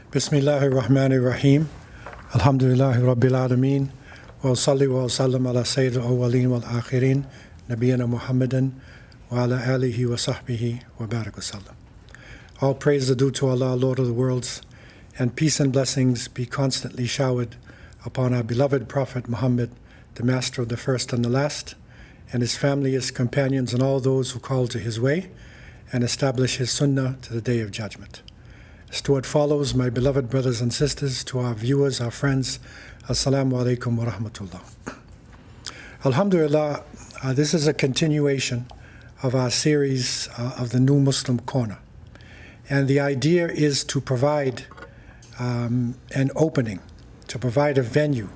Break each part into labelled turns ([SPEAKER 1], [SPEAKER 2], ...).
[SPEAKER 1] Bismillahir Rahmanir Rahim. Alhamdulillahi Rabbil Alameen. Wa salli wa sallam ala Sayyidil Awwaleen wal Akhirin. Nabiyyina Muhammadan wa ala alihi wa sahbihi wa barak wa sallam. All praise is due to Allah, Lord of the worlds, and peace and blessings be constantly showered upon our beloved Prophet Muhammad, the master of the first and the last, and his family, his companions, and all those who call to his way and establish his sunnah to the day of judgment. As to what follows, my beloved brothers and sisters, to our viewers, our friends, Assalamu alaikum wa rahmatullah. Alhamdulillah, this is a continuation of our series of the New Muslim Corner. And the idea is to provide an opening, to provide a venue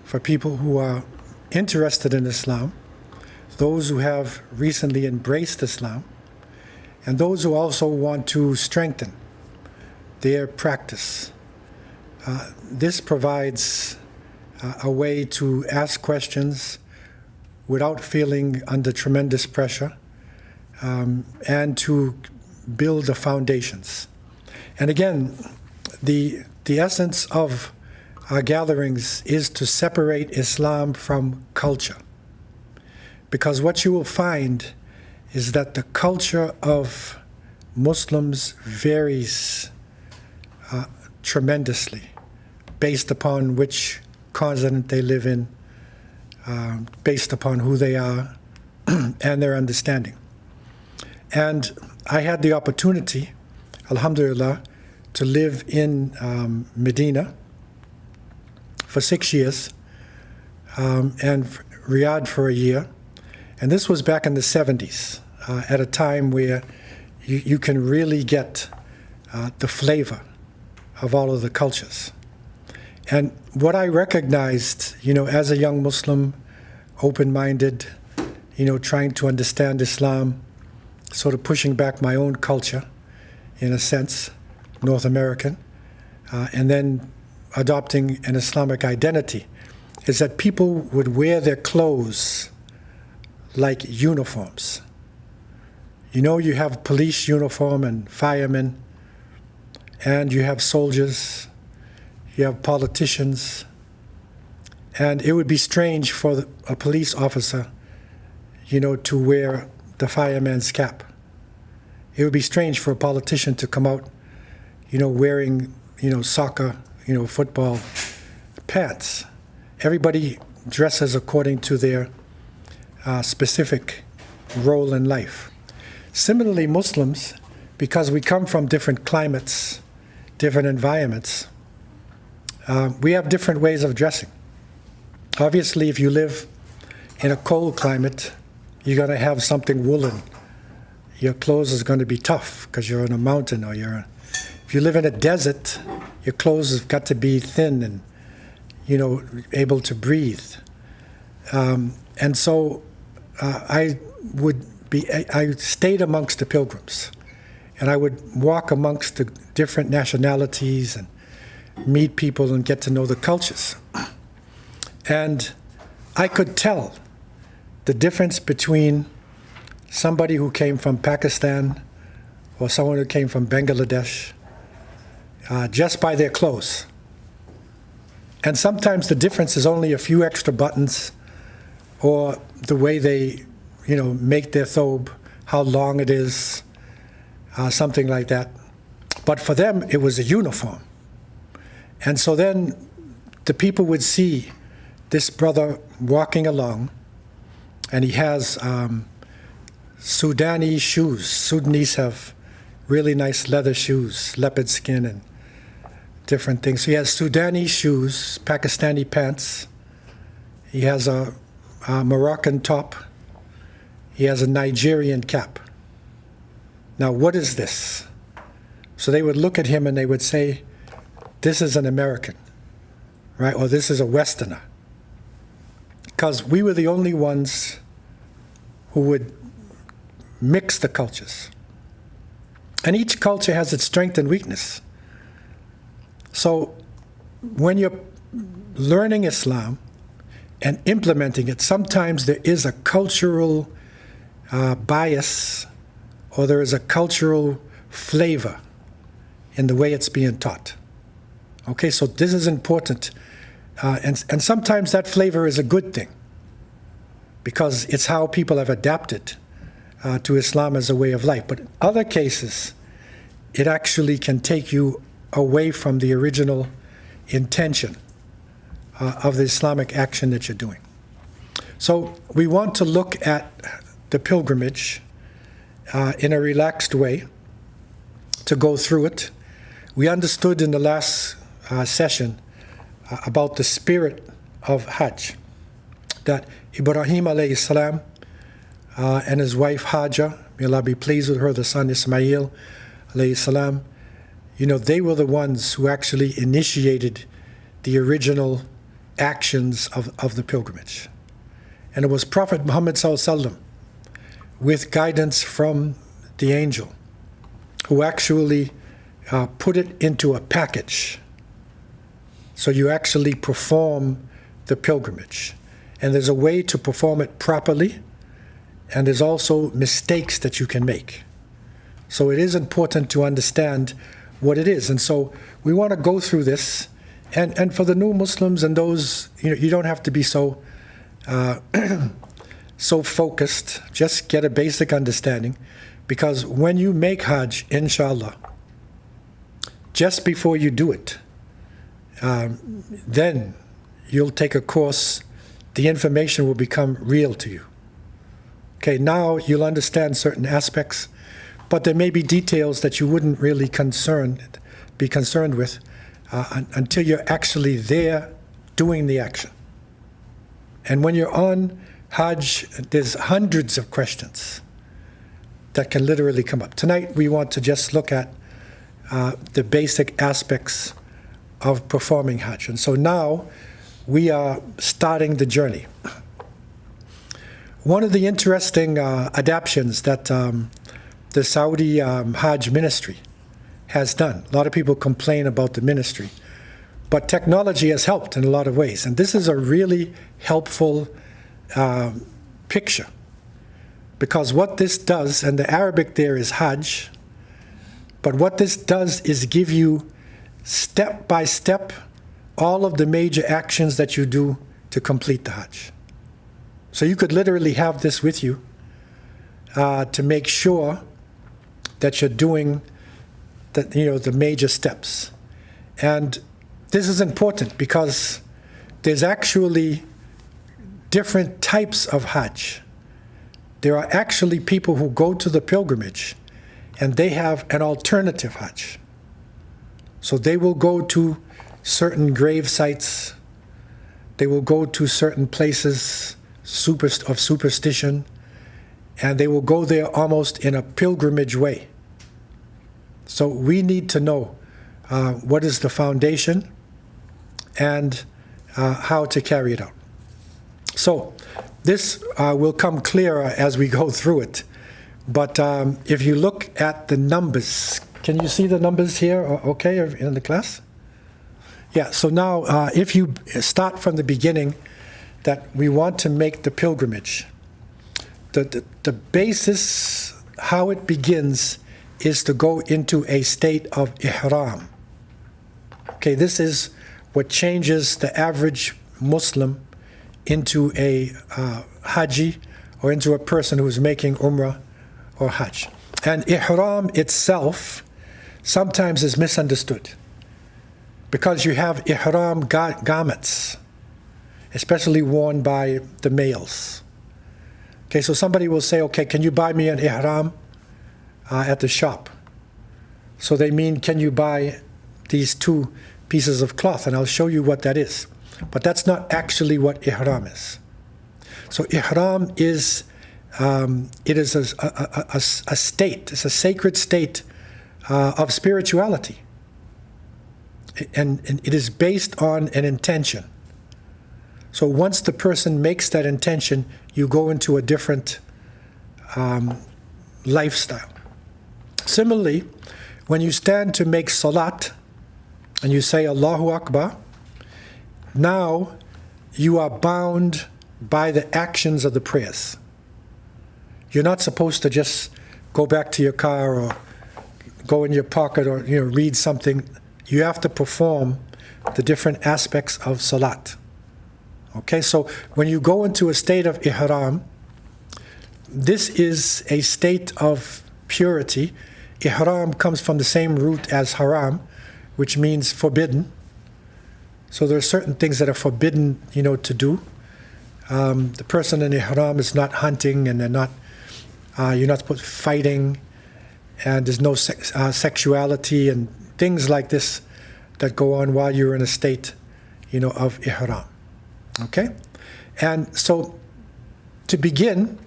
[SPEAKER 1] for people who are interested in Islam, those who have recently embraced Islam, and those who also want to strengthen their practice. This provides a way to ask questions without feeling under tremendous pressure, and to build the foundations. And again, the essence of our gatherings is to separate Islam from culture. Because what you will find is that the culture of Muslims varies tremendously based upon which continent they live in, based upon who they are and their understanding. And I had the opportunity, alhamdulillah, to live in Medina for 6 years, and Riyadh for a year. And this was back in the 70s, at a time where you can really get the flavor of all of the cultures. And what I recognized, as a young Muslim, open-minded, trying to understand Islam, sort of pushing back my own culture, in a sense, North American, and then adopting an Islamic identity, is that people would wear their clothes like uniforms. You have police uniform and firemen, and you have soldiers, you have politicians, and it would be strange for a police officer, to wear the fireman's cap. It would be strange for a politician to come out, wearing, soccer, football pants. Everybody dresses according to their specific role in life. Similarly, Muslims, because we come from different climates, different environments, we have different ways of dressing. Obviously, if you live in a cold climate, you're going to have something woolen. Your clothes is going to be tough because you're in a mountain, or if you live in a desert, your clothes have got to be thin and, able to breathe. And so I stayed amongst the pilgrims, and I would walk amongst the different nationalities and meet people and get to know the cultures. And I could tell the difference between somebody who came from Pakistan or someone who came from Bangladesh just by their clothes. And sometimes the difference is only a few extra buttons, or the way they, make their thobe, how long it is, something like that. But for them, it was a uniform. And so then the people would see this brother walking along, and he has Sudanese shoes. Sudanese have really nice leather shoes, leopard skin and different things. So he has Sudanese shoes, Pakistani pants. He has a Moroccan top. He has a Nigerian cap. Now, what is this? So they would look at him and they would say, this is an American, right? Or this is a Westerner. Because we were the only ones who would mix the cultures. And each culture has its strength and weakness. So when you're learning Islam and implementing it, sometimes there is a cultural bias, or there is a cultural flavor in the way it's being taught. Okay, so this is important. And sometimes that flavor is a good thing because it's how people have adapted to Islam as a way of life. But in other cases, it actually can take you away from the original intention of the Islamic action that you're doing. So we want to look at the pilgrimage in a relaxed way, to go through it. We understood in the last session about the spirit of Hajj, that Ibrahim alayhi salam and his wife Hajar, may Allah be pleased with her, the son Ismail alayhi salam, they were the ones who actually initiated the original actions of the pilgrimage. And it was Prophet Muhammad sallallahu alaihi wasallam, with guidance from the angel, who actually put it into a package. So you actually perform the pilgrimage. And there's a way to perform it properly, and there's also mistakes that you can make. So it is important to understand what it is. And so we want to go through this. And for the new Muslims and those, you don't have to be so so focused. Just get a basic understanding. Because when you make Hajj, inshallah, just before you do it, then you'll take a course, the information will become real to you. Okay, now you'll understand certain aspects, but there may be details that you wouldn't really be concerned with until you're actually there doing the action. And when you're on Hajj, there's hundreds of questions that can literally come up. Tonight we want to just look at the basic aspects of performing Hajj. And so now we are starting the journey. One of the interesting adaptations that the Saudi Hajj ministry has done, a lot of people complain about the ministry, but technology has helped in a lot of ways. And this is a really helpful picture. Because what this does, and the Arabic there is Hajj, but what this does is give you step by step all of the major actions that you do to complete the Hajj. So you could literally have this with you to make sure that you're doing the major steps. And this is important because there's actually different types of Hajj. There are actually people who go to the pilgrimage and they have an alternative Hajj. So they will go to certain grave sites, they will go to certain places of superstition, and they will go there almost in a pilgrimage way. So we need to know what is the foundation and how to carry it out. So this will come clearer as we go through it. But if you look at the numbers, can you see the numbers here, okay, in the class? Yeah, so now if you start from the beginning, that we want to make the pilgrimage, the basis, how it begins, is to go into a state of ihram. Okay, this is what changes the average Muslim into a Haji, or into a person who is making umrah or Hajj. And ihram itself sometimes is misunderstood because you have ihram garments, especially worn by the males. Okay, so somebody will say, okay, can you buy me an ihram at the shop? So they mean, can you buy these 2 pieces of cloth? And I'll show you what that is. But that's not actually what ihram is. So ihram is, it is a state, it's a sacred state of spirituality. And it is based on an intention. So once the person makes that intention, you go into a different lifestyle. Similarly, when you stand to make salat and you say Allahu Akbar, now you are bound by the actions of the prayers. You're not supposed to just go back to your car or go in your pocket or read something. You have to perform the different aspects of salat. Okay, so when you go into a state of ihram, this is a state of purity. Ihram comes from the same root as haram, which means forbidden. So there are certain things that are forbidden, to do. The person in ihram is not hunting, and you're not supposed to fighting, and there's no sexuality and things like this that go on while you're in a state, of ihram. Okay? And so to begin,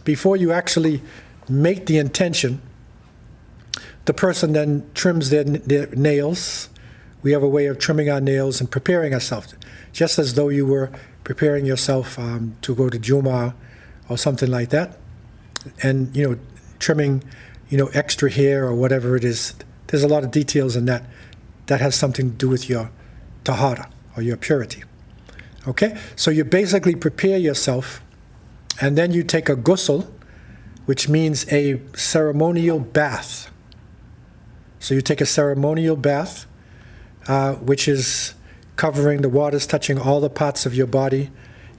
[SPEAKER 1] before you actually make the intention, the person then trims their nails. We have a way of trimming our nails and preparing ourselves, just as though you were preparing yourself to go to Jummah or something like that. And, trimming, extra hair or whatever it is. There's a lot of details in that has something to do with your tahara or your purity. Okay? So you basically prepare yourself, and then you take a ghusl, which means a ceremonial bath. So you take a ceremonial bath, which is covering the waters, touching all the parts of your body,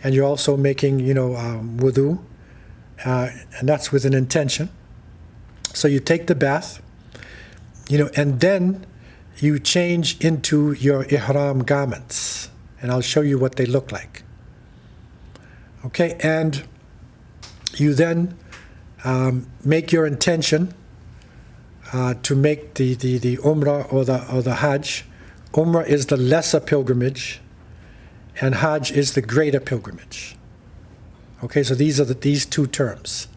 [SPEAKER 1] and you're also making, wudu, and that's with an intention. So you take the bath, and then you change into your ihram garments, and I'll show you what they look like. Okay, and you then make your intention to make the umrah or the Hajj. Umrah is the lesser pilgrimage, and Hajj is the greater pilgrimage. Okay, so these are these two terms.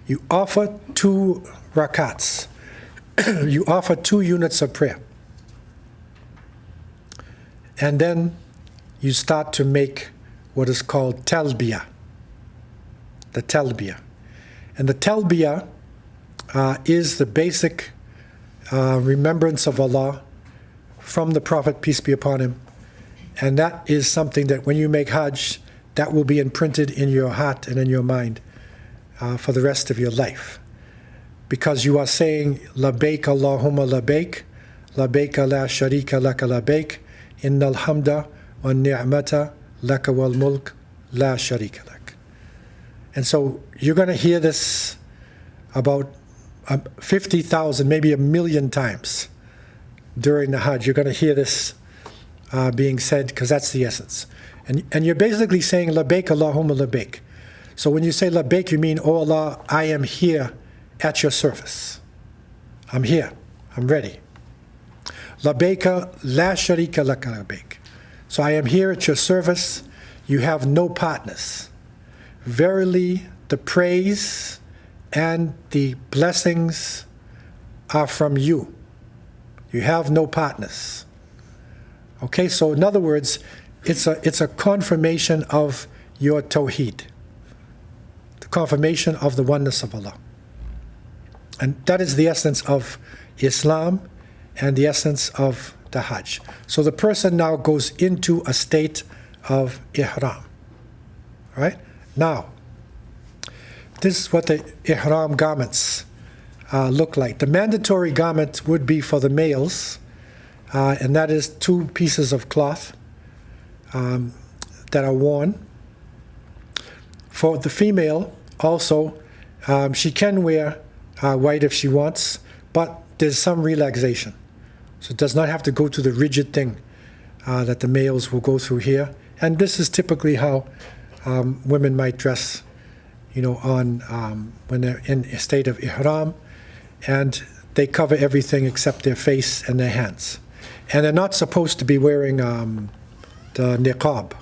[SPEAKER 1] You offer 2 rakats. You offer 2 units of prayer. And then you start to make what is called talbiyah. The talbiyah. And the talbiyah is the basic remembrance of Allah from the Prophet, peace be upon him. And that is something that when you make Hajj, that will be imprinted in your heart and in your mind for the rest of your life. Because you are saying, Labbaik Allahumma labbaik, labbaik la sharika laka labbaik, innal hamda wa ni'mata laka wal mulk la sharika lak. And so you're going to hear this about 50,000, maybe 1,000,000 times during the Hajj. You're going to hear this being said, because that's the essence. And you're basically saying, Labbaik Allahumma labbaik. So when you say labbaik, you mean, oh Allah, I am here at your service. I'm here. I'm ready. Labbaika la sharika laka labbaik. So I am here at your service. You have no partners. Verily, the praise and the blessings are from you. You have no partners. Okay, so in other words, it's a confirmation of your tawheed, the confirmation of the oneness of Allah. And that is the essence of Islam and the essence of the Hajj. So the person now goes into a state of ihram. Right? Now, this is what the ihram garments look like. The mandatory garment would be for the males, and that is 2 pieces of cloth that are worn. For the female, also, she can wear white if she wants, but there's some relaxation. So it does not have to go to the rigid thing that the males will go through here. And this is typically how women might dress, on when they're in a state of ihram, and they cover everything except their face and their hands. And they're not supposed to be wearing the niqab.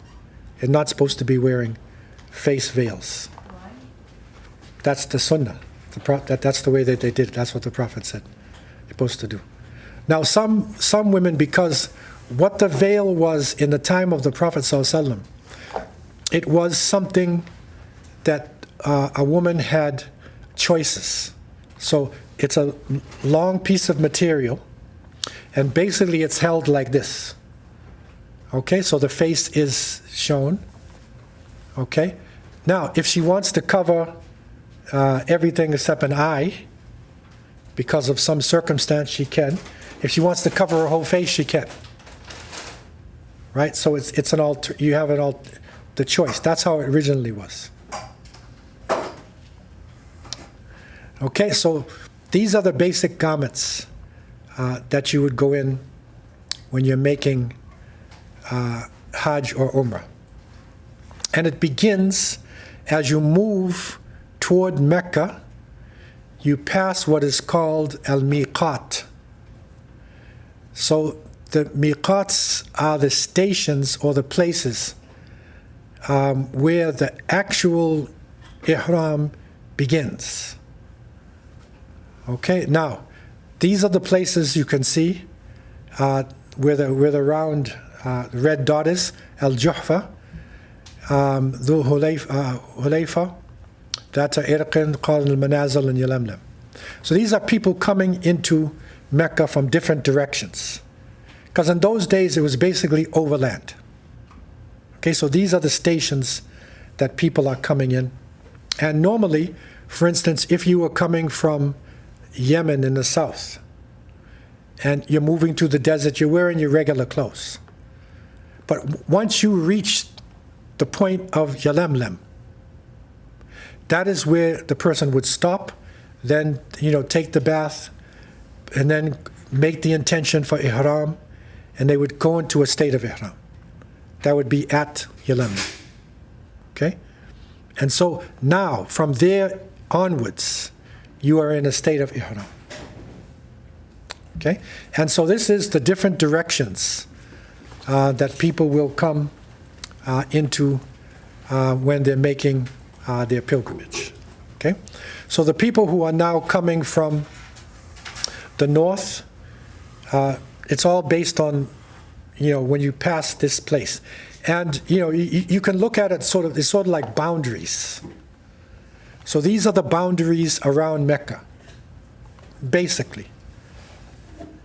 [SPEAKER 1] They're not supposed to be wearing face veils. That's the sunnah. That's the way that they did it. That's what the Prophet said you're supposed to do. Now, some women, because what the veil was in the time of the Prophet ﷺ, it was something that a woman had choices. So it's a long piece of material, and basically it's held like this. Okay, so the face is shown. Okay, now if she wants to cover everything except an eye, because of some circumstance, she can. If she wants to cover her whole face, she can. right? So it's you have the choice. That's how it originally was. Okay, so these are the basic garments that you would go in when you're making Hajj or Umrah. And it begins as you move toward Mecca, you pass what is called al-miqat. So the miqats are the stations or the places where the actual ihram begins. Okay, now, these are the places you can see where the round red dot is, Al-Juhfa, Dhul Hulayfa, that's Irqin, Qarn al-Manazil, and Yalamlam. So these are people coming into Mecca from different directions. Because in those days, it was basically overland. Okay, so these are the stations that people are coming in. And normally, for instance, if you were coming from Yemen in the south, and you're moving to the desert, you're wearing your regular clothes. But once you reach the point of Yalamlam, that is where the person would stop, then take the bath, and then make the intention for ihram, and they would go into a state of ihram. That would be at Yalamlam. Okay? And so now, from there onwards, you are in a state of ihram. Okay? And so this is the different directions that people will come into when they're making their pilgrimage. Okay? So the people who are now coming from the north, it's all based on, when you pass this place. And, you can look at it it's sort of like boundaries. So these are the boundaries around Mecca, basically.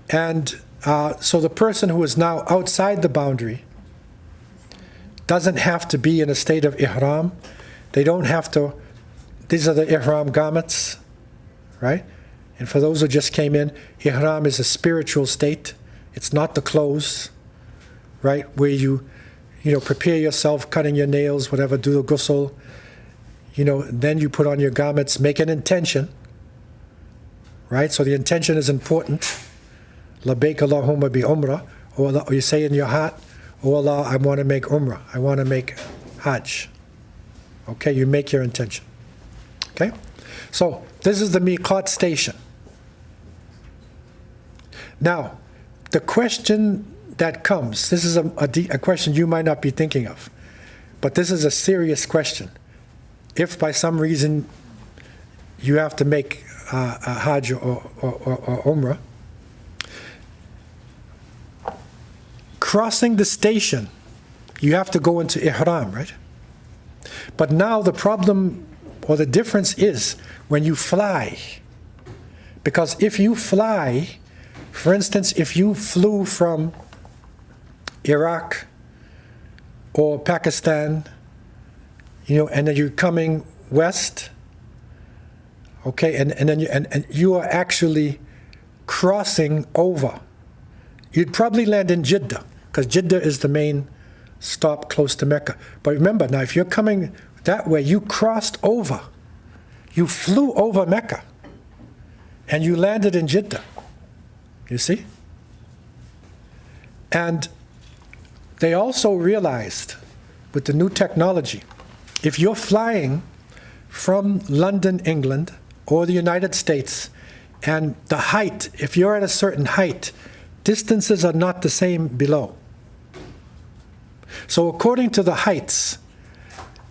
[SPEAKER 1] And so the person who is now outside the boundary doesn't have to be in a state of ihram. They don't have to, these are the ihram garments, right? And for those who just came in, ihram is a spiritual state. It's not the clothes, right? Where you prepare yourself, cutting your nails, whatever, do the ghusl. Then you put on your garments, make an intention, right? So the intention is important. Labbaik Allahumma bi umrah, or you say in your heart, oh Allah, I want to make umrah, I want to make Hajj. Okay, you make your intention. Okay? So this is the miqat station. Now, the question that comes, this is a question you might not be thinking of, but this is a serious question. If by some reason you have to make a Hajj or Umrah, crossing the station, you have to go into ihram, right? But now the problem or the difference is when you fly. Because if you fly, for instance, if you flew from Iraq or Pakistan, and then you're coming west, okay, and then you are actually crossing over. You'd probably land in Jeddah, because Jeddah is the main stop close to Mecca. But remember, now if you're coming that way, you crossed over. You flew over Mecca, and you landed in Jeddah. You see? And they also realized with the new technology, if you're flying from London, England, or the United States, and the height, if you're at a certain height, distances are not the same below. So according to the heights,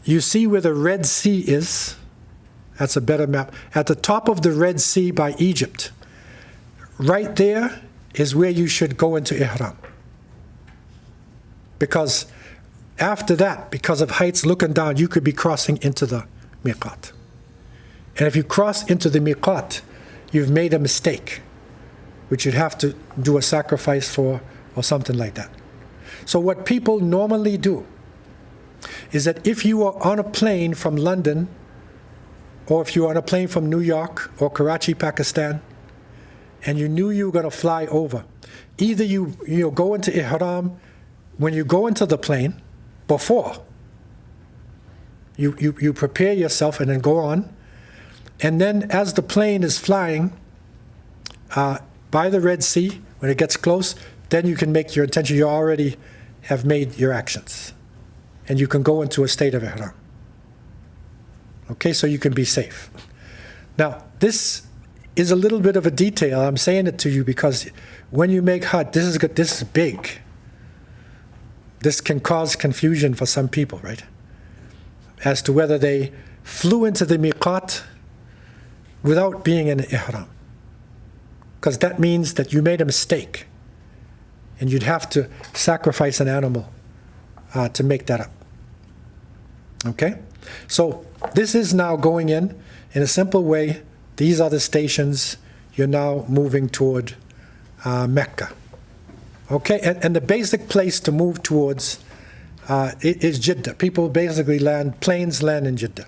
[SPEAKER 1] you see where the Red Sea is. That's a better map. At the top of the Red Sea by Egypt, right there is where you should go into ihram. Because after that, because of heights looking down, you could be crossing into the miqat. And if you cross into the miqat, you've made a mistake, which you'd have to do a sacrifice for or something like that. So what people normally do is that if you are on a plane from London, or if you're on a plane from New York or Karachi, Pakistan, and you knew you were going to fly over, either you go into ihram when you go into the plane, before, you prepare yourself and then go on. And then as the plane is flying by the Red Sea, when it gets close, then you can make your intention. You already have made your actions. And you can go into a state of ihram. Okay, so you can be safe. Now, this is a little bit of a detail. I'm saying it to you because when you make Hajj, this is big. This can cause confusion for some people, right? As to whether they flew into the miqat without being in ihram. Because that means that you made a mistake. And you'd have to sacrifice an animal to make that up. Okay? So this is now going in a simple way. These are the stations. You're now moving toward Mecca. Okay? And the basic place to move towards is Jeddah. People basically planes land in Jeddah.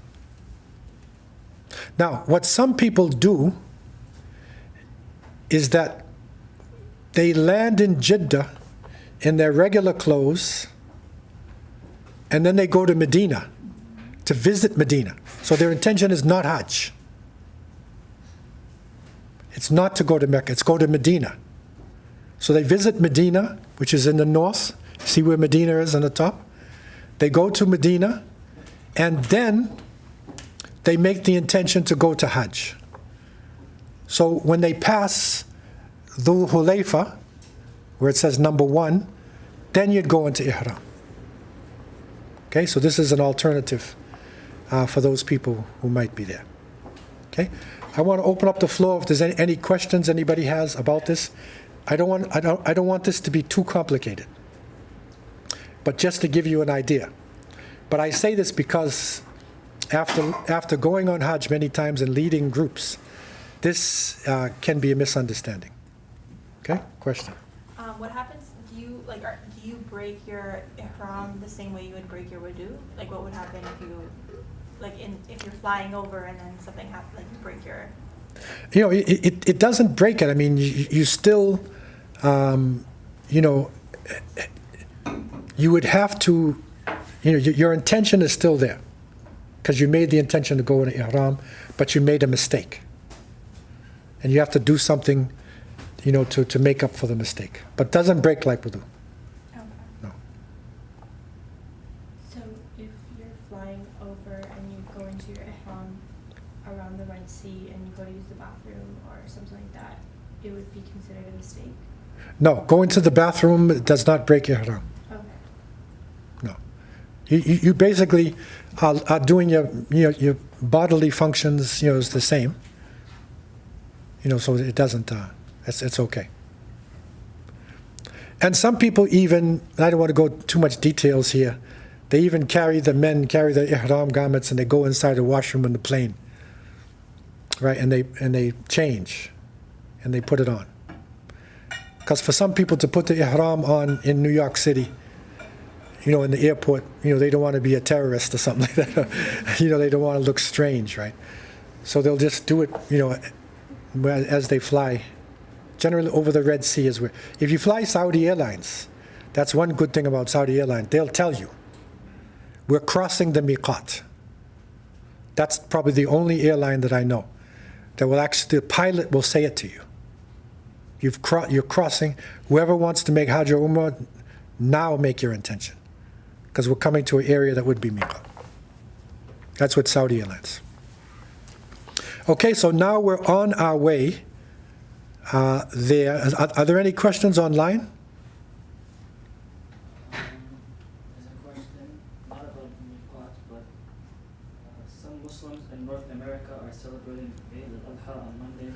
[SPEAKER 1] Now, what some people do is that they land in Jeddah in their regular clothes, and then they go to Medina to visit Medina. So their intention is not Hajj. It's not to go to Mecca, it's go to Medina. So they visit Medina, which is in the north. See where Medina is on the top? They go to Medina, and then they make the intention to go to Hajj. So when they pass Dhul Hulayfa, where it says number 1, then you'd go into ihram. Okay, so this is an alternative for those people who might be there. Okay, I want to open up the floor if there's any questions anybody has about this. I don't want this to be too complicated, but just to give you an idea. But I say this because after going on Hajj many times and leading groups, this can be a misunderstanding. Okay, question.
[SPEAKER 2] What happens? Do you break your ihram the same way you would break your wudu? Like, what would happen if you, if you're flying over and then something happens, like you break your?
[SPEAKER 1] You know, it doesn't break it. I mean, you still, you would have to, your intention is still there, because you made the intention to go in ihram, but you made a mistake, and you have to do something, to make up for the mistake. But doesn't break like wudu.
[SPEAKER 2] Okay.
[SPEAKER 1] No.
[SPEAKER 3] So if you're flying over and you go into your ihram around the Red Sea and you go to use the bathroom or something like that, it would be considered a mistake?
[SPEAKER 1] No, going to the bathroom does not break ihram.
[SPEAKER 3] Okay.
[SPEAKER 1] No. You basically are doing your bodily functions, is the same. So it doesn't, it's okay. And some people even, I don't want to go too much details here, they even the men carry their ihram garments and they go inside the washroom in the plane, right? And they change and they put it on. Because for some people to put the ihram on in New York City, in the airport, they don't want to be a terrorist or something like that. They don't want to look strange, right? So they'll just do it, as they fly. Generally over the Red Sea is where, if you fly Saudi Airlines, that's one good thing about Saudi Airlines, they'll tell you, we're crossing the miqat. That's probably the only airline that I know that will actually, the pilot will say it to you. You're crossing, whoever wants to make Hajj or Umrah, now make your intention. Because we're coming to an area that would be miqat. That's with Saudi Airlines. Okay, so now we're on our way there. Are there any questions online?
[SPEAKER 4] There's a question, not about miqat, but some Muslims in North America are celebrating Eid al-Adha on Monday.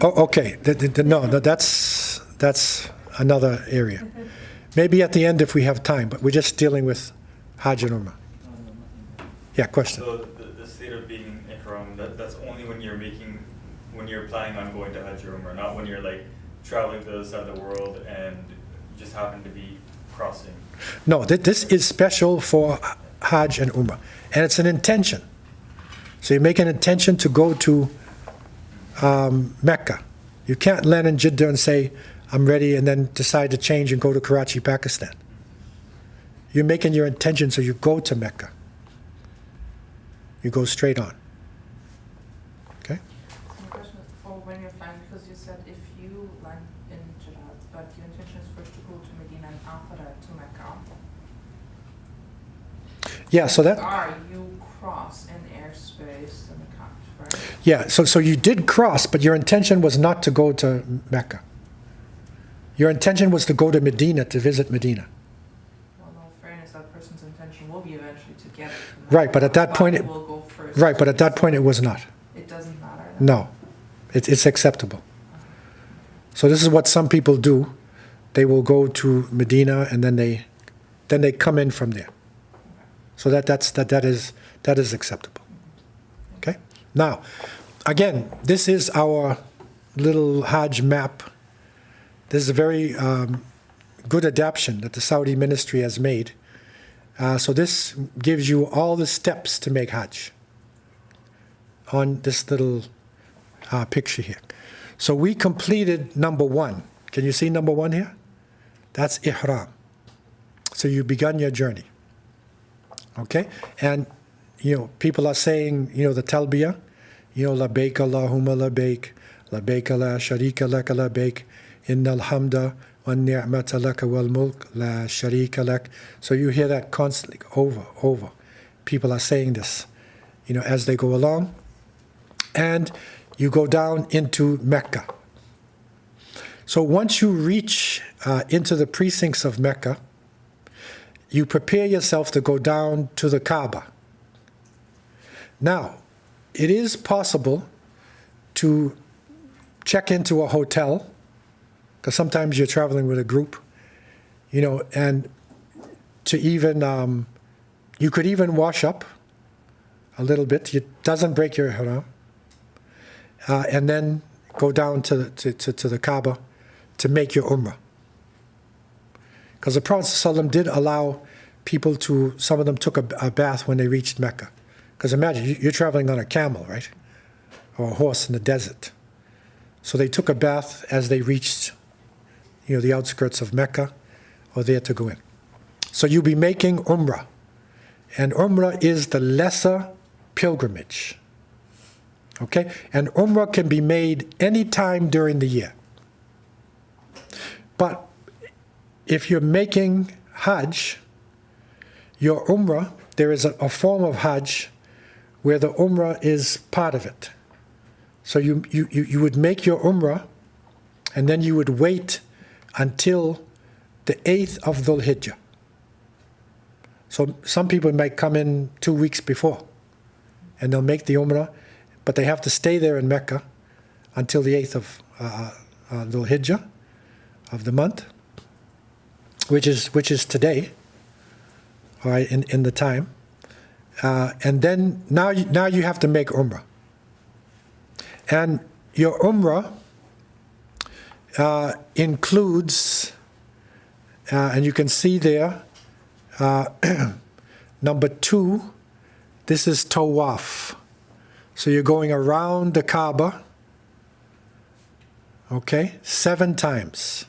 [SPEAKER 1] Oh, okay. No, that's another area. Maybe at the end if we have time, but we're just dealing with Hajj and Umrah. Yeah, question.
[SPEAKER 5] So the state of being ihram, that's only when you're planning on going to Hajj or Umrah, not when you're traveling to the other side of the world and you just happen to be crossing.
[SPEAKER 1] No, this is special for Hajj and Umrah, and it's an intention. So you make an intention to go to Mecca. You can't land in Jeddah and say, I'm ready, and then decide to change and go to Karachi, Pakistan. You're making your intention, so you go to Mecca. You go straight on. Okay?
[SPEAKER 6] My question is for when you're flying, because you said if you land in Jeddah, but your intention is first to go to Medina and after that to Mecca.
[SPEAKER 1] Yeah, so that,
[SPEAKER 6] You cross in airspace the miqat, right?
[SPEAKER 1] yeah, so you did cross, but your intention was not to go to Mecca. Your intention was to go to Medina, to visit Medina.
[SPEAKER 6] Well, in all fairness, that person's intention will be eventually to get to
[SPEAKER 1] Right, but at that
[SPEAKER 6] Mecca,
[SPEAKER 1] point
[SPEAKER 6] but
[SPEAKER 1] it-
[SPEAKER 6] will go first.
[SPEAKER 1] Right, but at that point it was not.
[SPEAKER 6] It doesn't matter. then?
[SPEAKER 1] No, it's acceptable. So this is what some people do. They will go to Medina and then they come in from there. So that is acceptable. Okay. Now, again, this is our little Hajj map. This is a very good adaptation that the Saudi ministry has made. So this gives you all the steps to make Hajj on this little picture here. So we completed number 1. Can you see number 1 here? That's ihram. So you begun your journey. Okay? And, people are saying, the talbiyah, labbaik Allahumma labbaik, labbaik la sharika laka labbaik, innal hamda wan ni'mata laka wal mulk la sharika lak. So you hear that constantly, over. People are saying this, as they go along. And you go down into Mecca. So once you reach into the precincts of Mecca, you prepare yourself to go down to the Kaaba. Now, it is possible to check into a hotel, because sometimes you're traveling with a group, and to even, you could even wash up a little bit. It doesn't break your ihram. And then go down to the Kaaba to make your umrah. Because the Prophet ﷺ did allow people to, some of them took a bath when they reached Mecca. Because imagine, you're traveling on a camel, right? Or a horse in the desert. So they took a bath as they reached, the outskirts of Mecca, or there to go in. So you'll be making umrah. And umrah is the lesser pilgrimage. Okay? And umrah can be made any time during the year. But if you're making Hajj, your umrah, there is a form of Hajj where the umrah is part of it. So you would make your umrah, and then you would wait until the 8th of Dhul Hijjah. So some people might come in 2 weeks before, and they'll make the umrah, but they have to stay there in Mecca until the 8th of Dhul Hijjah of the month, which is today, all right, in the time. And then now you have to make umrah. And your umrah includes, and you can see there, number 2, this is tawaf. So you're going around the Kaaba, okay, 7 times.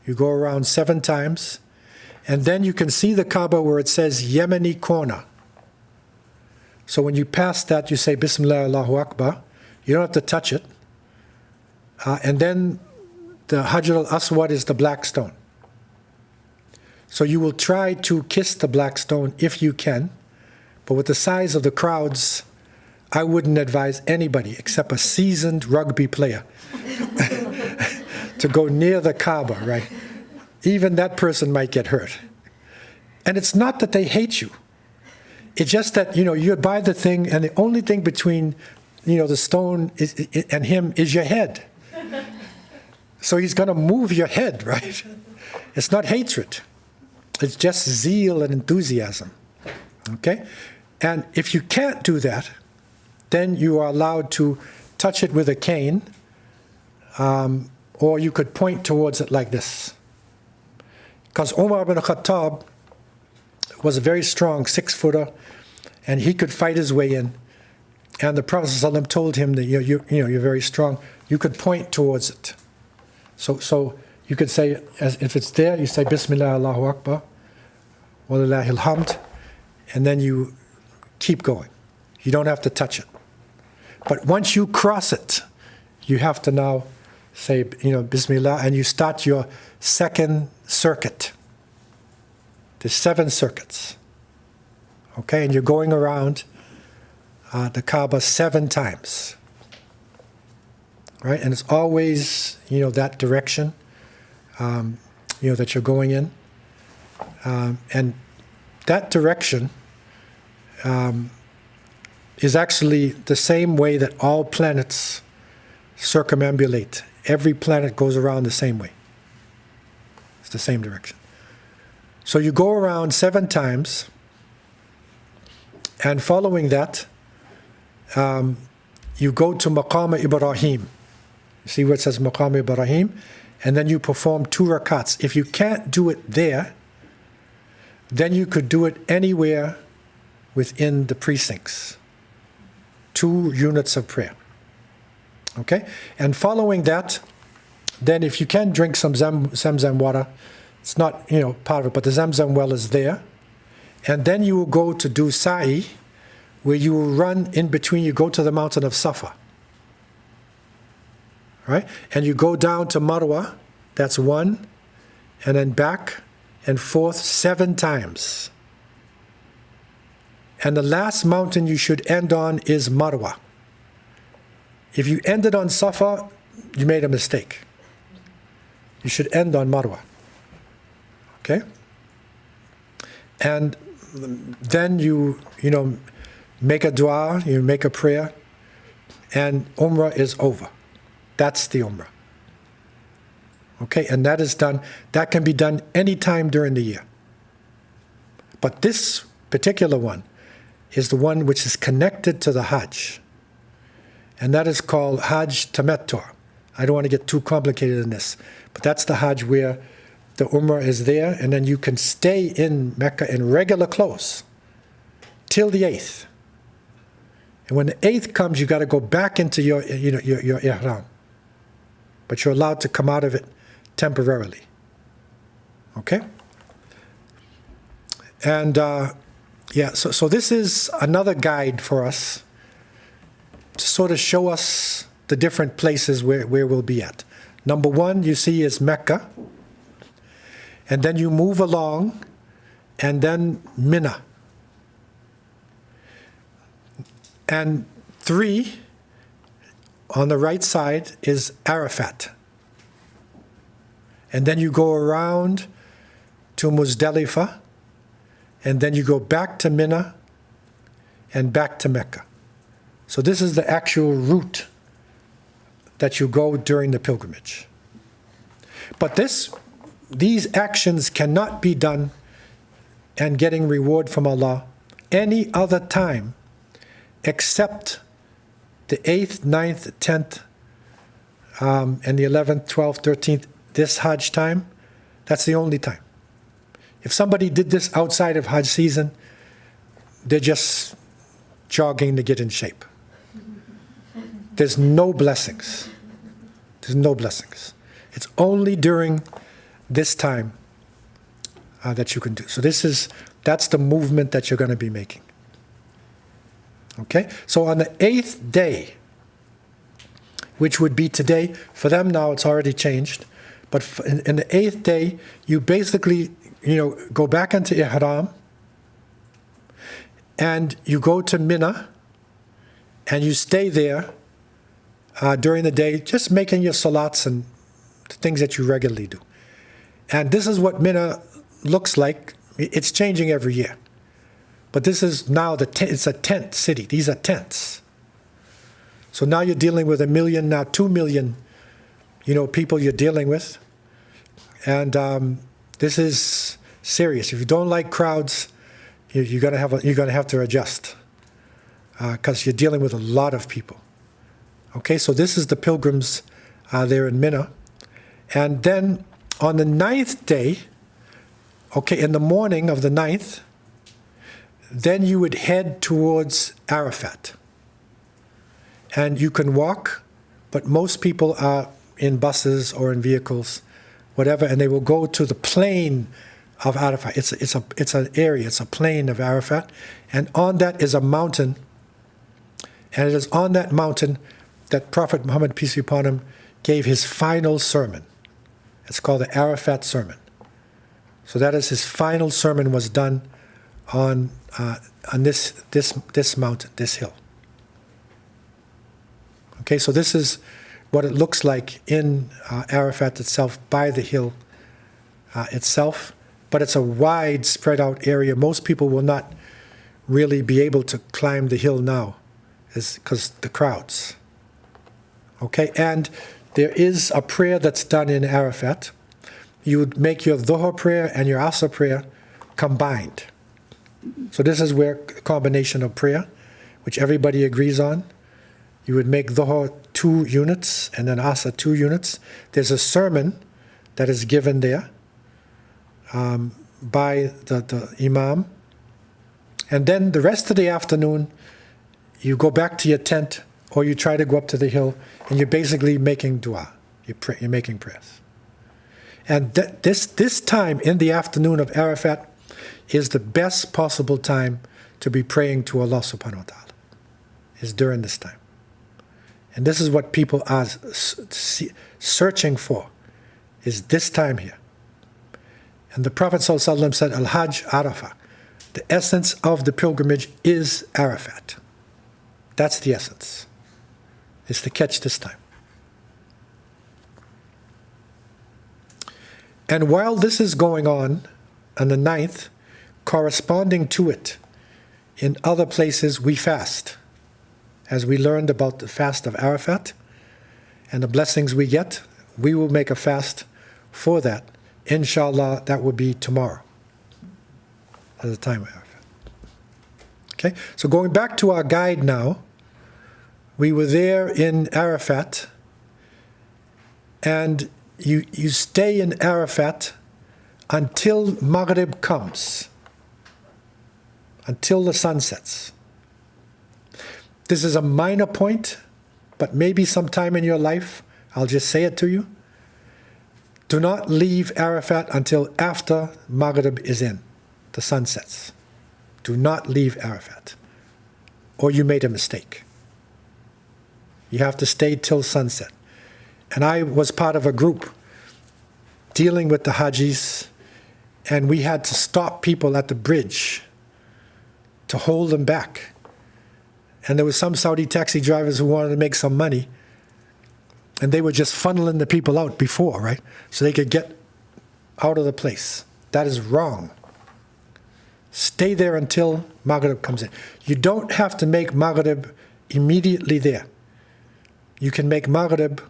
[SPEAKER 1] You go around 7 times, and then you can see the Kaaba where it says Yemeni corner. So when you pass that, you say Bismillah Allahu Akbar. You don't have to touch it. And then the Hajar al-Aswad is the black stone. So you will try to kiss the black stone if you can, but with the size of the crowds, I wouldn't advise anybody except a seasoned rugby player to go near the Kaaba, right? Even that person might get hurt. And it's not that they hate you. It's just that, you're by the thing, and the only thing between, the stone and him is your head. So he's going to move your head, right? It's not hatred. It's just zeal and enthusiasm. Okay? And if you can't do that, then you are allowed to touch it with a cane, or you could point towards it like this. Because Umar ibn Khattab was a very strong 6-footer, and he could fight his way in. And the Prophet ﷺ told him that you're very strong. You could point towards it. So you could say, if it's there, you say Bismillah Allahu Akbar, Walillahil hamd, and then you keep going. You don't have to touch it. But once you cross it, you have to now say, Bismillah, and you start your second circuit. There's 7 circuits. Okay, and you're going around the Kaaba 7 times. Right, and it's always, that direction, that you're going in. And that direction is actually the same way that all planets circumambulate. Every planet goes around the same way. It's the same direction. So you go around 7 times, and following that, you go to Maqam Ibrahim. You see where it says Maqam Ibrahim? And then you perform 2 rakats. If you can't do it there, then you could do it anywhere within the precincts. 2 units of prayer. Okay? And following that, then if you can drink some Zamzam water, it's not, part of it, but the Zamzam well is there. And then you will go to do Sa'i, where you will run in between, you go to the mountain of Safa. Right? And you go down to Marwa, that's 1, and then back and forth 7 times. And the last mountain you should end on is Marwa. If you ended on Safa, you made a mistake. You should end on Marwa. Okay? And then you make a dua, you make a prayer, and Umrah is over. That's the Umrah. Okay, and that is done, that can be done anytime during the year. But this particular one is the one which is connected to the Hajj. And that is called Hajj Tamattu'. I don't want to get too complicated in this, but that's the Hajj where the Umrah is there, and then you can stay in Mecca in regular clothes till the 8th. And when the 8th comes, you got to go back into your ihram. But you're allowed to come out of it temporarily. Okay? And so this is another guide for us to sort of show us the different places where we'll be at. Number 1, you see, is Mecca. And then you move along, and then Mina. And 3, on the right side, is Arafat. And then you go around to Muzdalifah, and then you go back to Mina, and back to Mecca. So this is the actual route that you go during the pilgrimage. But these actions cannot be done and getting reward from Allah any other time except the 8th, 9th, 10th, and the 11th, 12th, 13th, this Hajj time. That's the only time. If somebody did this outside of Hajj season, they're just jogging to get in shape. There's no blessings. There's no blessings. It's only during this time that you can do. So that's the movement that you're going to be making. Okay? So on the 8th day, which would be today, for them now it's already changed, but in the 8th day, you basically, go back into ihram, and you go to Mina, and you stay there during the day, just making your salats and the things that you regularly do. And this is what Mina looks like. It's changing every year. But this is now, it's a tent city. These are tents. So now you're dealing with 1 million, now 2 million, people you're dealing with. And this is serious. If you don't like crowds, you're gonna have to adjust because you're dealing with a lot of people. Okay, so this is the pilgrims there in Mina. And then on the 9th day, in the morning of the 9th, then you would head towards Arafat. And you can walk, but most people are in buses or in vehicles, whatever, and they will go to the plain of Arafat. It's an area, it's a plain of Arafat, and on that is a mountain, and it is on that mountain that Prophet Muhammad, peace be upon him, gave his final sermon. It's called the Arafat Sermon. So that is his final sermon was done on this mountain, this hill. Okay, so this is what it looks like in Arafat itself, by the hill itself. But it's a wide, spread out area. Most people will not really be able to climb the hill now, because the crowds. Okay, and there is a prayer that's done in Arafat. You would make your Dhuhr prayer and your Asr prayer combined. So this is where a combination of prayer, which everybody agrees on. You would make Dhuhr 2 units and then Asr 2 units. There's a sermon that is given there by the Imam. And then the rest of the afternoon, you go back to your tent or you try to go up to the hill and you're basically making dua. You're making prayers. And this time in the afternoon of Arafat is the best possible time to be praying to Allah subhanahu wa ta'ala, is during this time. And this is what people are searching for, is this time here. And the Prophet ﷺ said, Al-Hajj Arafah. The essence of the pilgrimage is Arafat. That's the essence, is to catch this time. And while this is going on the 9th, corresponding to it, in other places we fast. As we learned about the fast of Arafat and the blessings we get, we will make a fast for that. Inshallah, that will be tomorrow, at the time of Arafat. Okay, so going back to our guide now, we were there in Arafat, and you stay in Arafat until Maghrib comes, until the sun sets. This is a minor point, but maybe sometime in your life, I'll just say it to you. Do not leave Arafat until after Maghrib is in, the sun sets. Do not leave Arafat, or you made a mistake. You have to stay till sunset. And I was part of a group dealing with the Hajis, and we had to stop people at the bridge to hold them back. And there were some Saudi taxi drivers who wanted to make some money, and they were just funneling the people out before, right? So they could get out of the place. That is wrong. Stay there until Maghrib comes in. You don't have to make Maghrib immediately there. You can make Maghrib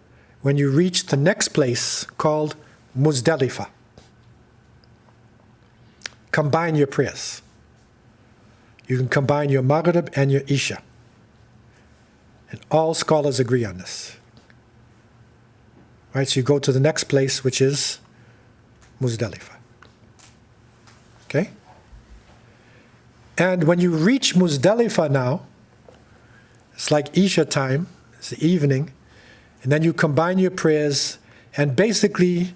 [SPEAKER 1] when you reach the next place called Muzdalifah. Combine your prayers. You can combine your Maghrib and your Isha. And all scholars agree on this. Right, so you go to the next place, which is Muzdalifah. Okay? And when you reach Muzdalifah now, it's like Isha time, it's the evening, and then you combine your prayers, and basically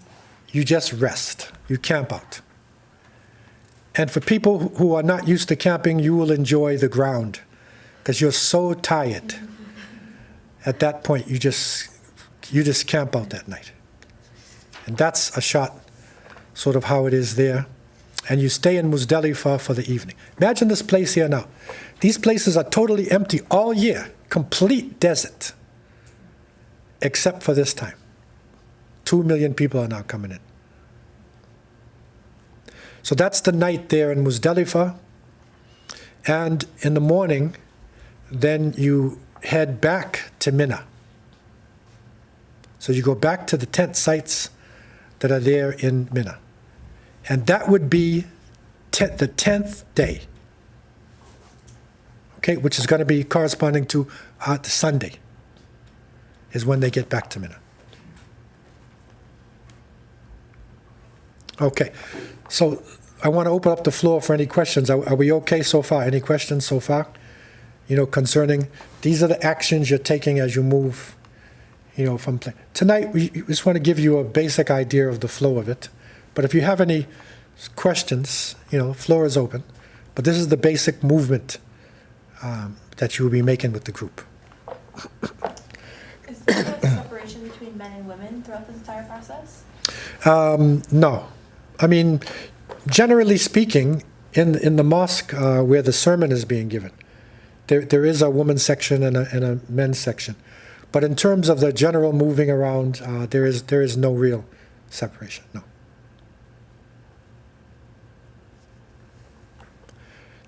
[SPEAKER 1] you just rest. You camp out. And for people who are not used to camping, you will enjoy the ground, because you're so tired. At that point, you just camp out that night. And that's a shot, sort of how it is there. And you stay in Muzdalifah for the evening. Imagine this place here now. These places are totally empty all year, complete desert, except for this time. 2 million people are now coming in. So that's the night there in Muzdalifah. And in the morning, then you head back to Mina. So you go back to the tent sites that are there in Mina. And that would be the 10th day, okay, which is going to be corresponding to the Sunday, is when they get back to Mina. Okay, so I want to open up the floor for any questions. Are we okay so far? Any questions so far? Concerning, these are the actions you're taking as you move, from tonight, we just want to give you a basic idea of the flow of it. But if you have any questions, floor is open. But this is the basic movement that you will be making with the group.
[SPEAKER 2] Is there a separation between men and women throughout this entire process?
[SPEAKER 1] No. I mean, generally speaking, in the mosque where the sermon is being given, there is a women's section and a men's section. But in terms of the general moving around, there is no real separation, no.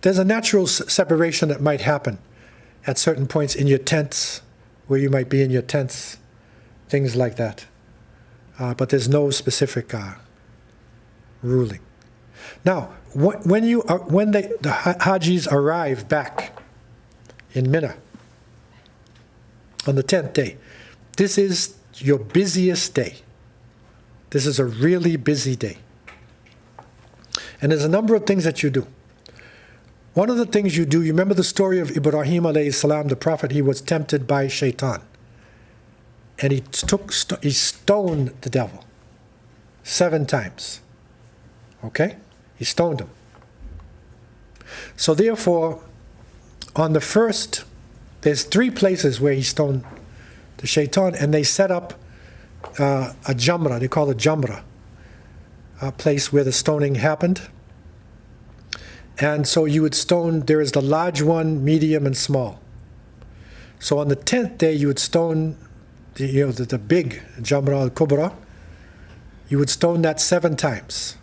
[SPEAKER 1] There's a natural separation that might happen at certain points in your tents, where you might be in your tents, things like that. But there's no specific ruling. Now, when the Hajis arrive back in Mina on the 10th day, this is your busiest day. This is a really busy day. And there's a number of things that you do. One of the things you do, you remember the story of Ibrahim alayhi salam, the prophet, he was tempted by shaitan. And he stoned the devil 7 times. Okay? He stoned him. So therefore, on the first, there's 3 places where he stoned the shaitan, and they set up a jamra, they call it jamra, a place where the stoning happened. And so you would stone, there is the large one, medium, and small. So on the 10th day, you would stone the big Jamra al-Kubra. You would stone that 7 times.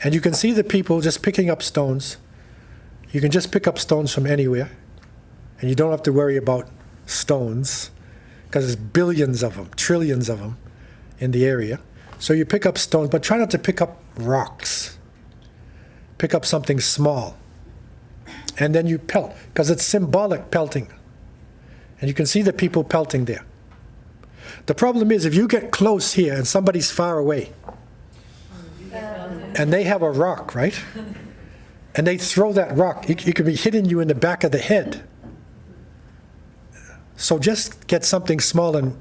[SPEAKER 1] And you can see the people just picking up stones. You can just pick up stones from anywhere. And you don't have to worry about stones, because there's billions of them, trillions of them in the area. So you pick up stones, but try not to pick up rocks. Pick up something small, and then you pelt, because it's symbolic pelting. And you can see the people pelting there. The problem is, if you get close here and somebody's far away, and they have a rock, right? And they throw that rock, it could be hitting you in the back of the head. So just get something small and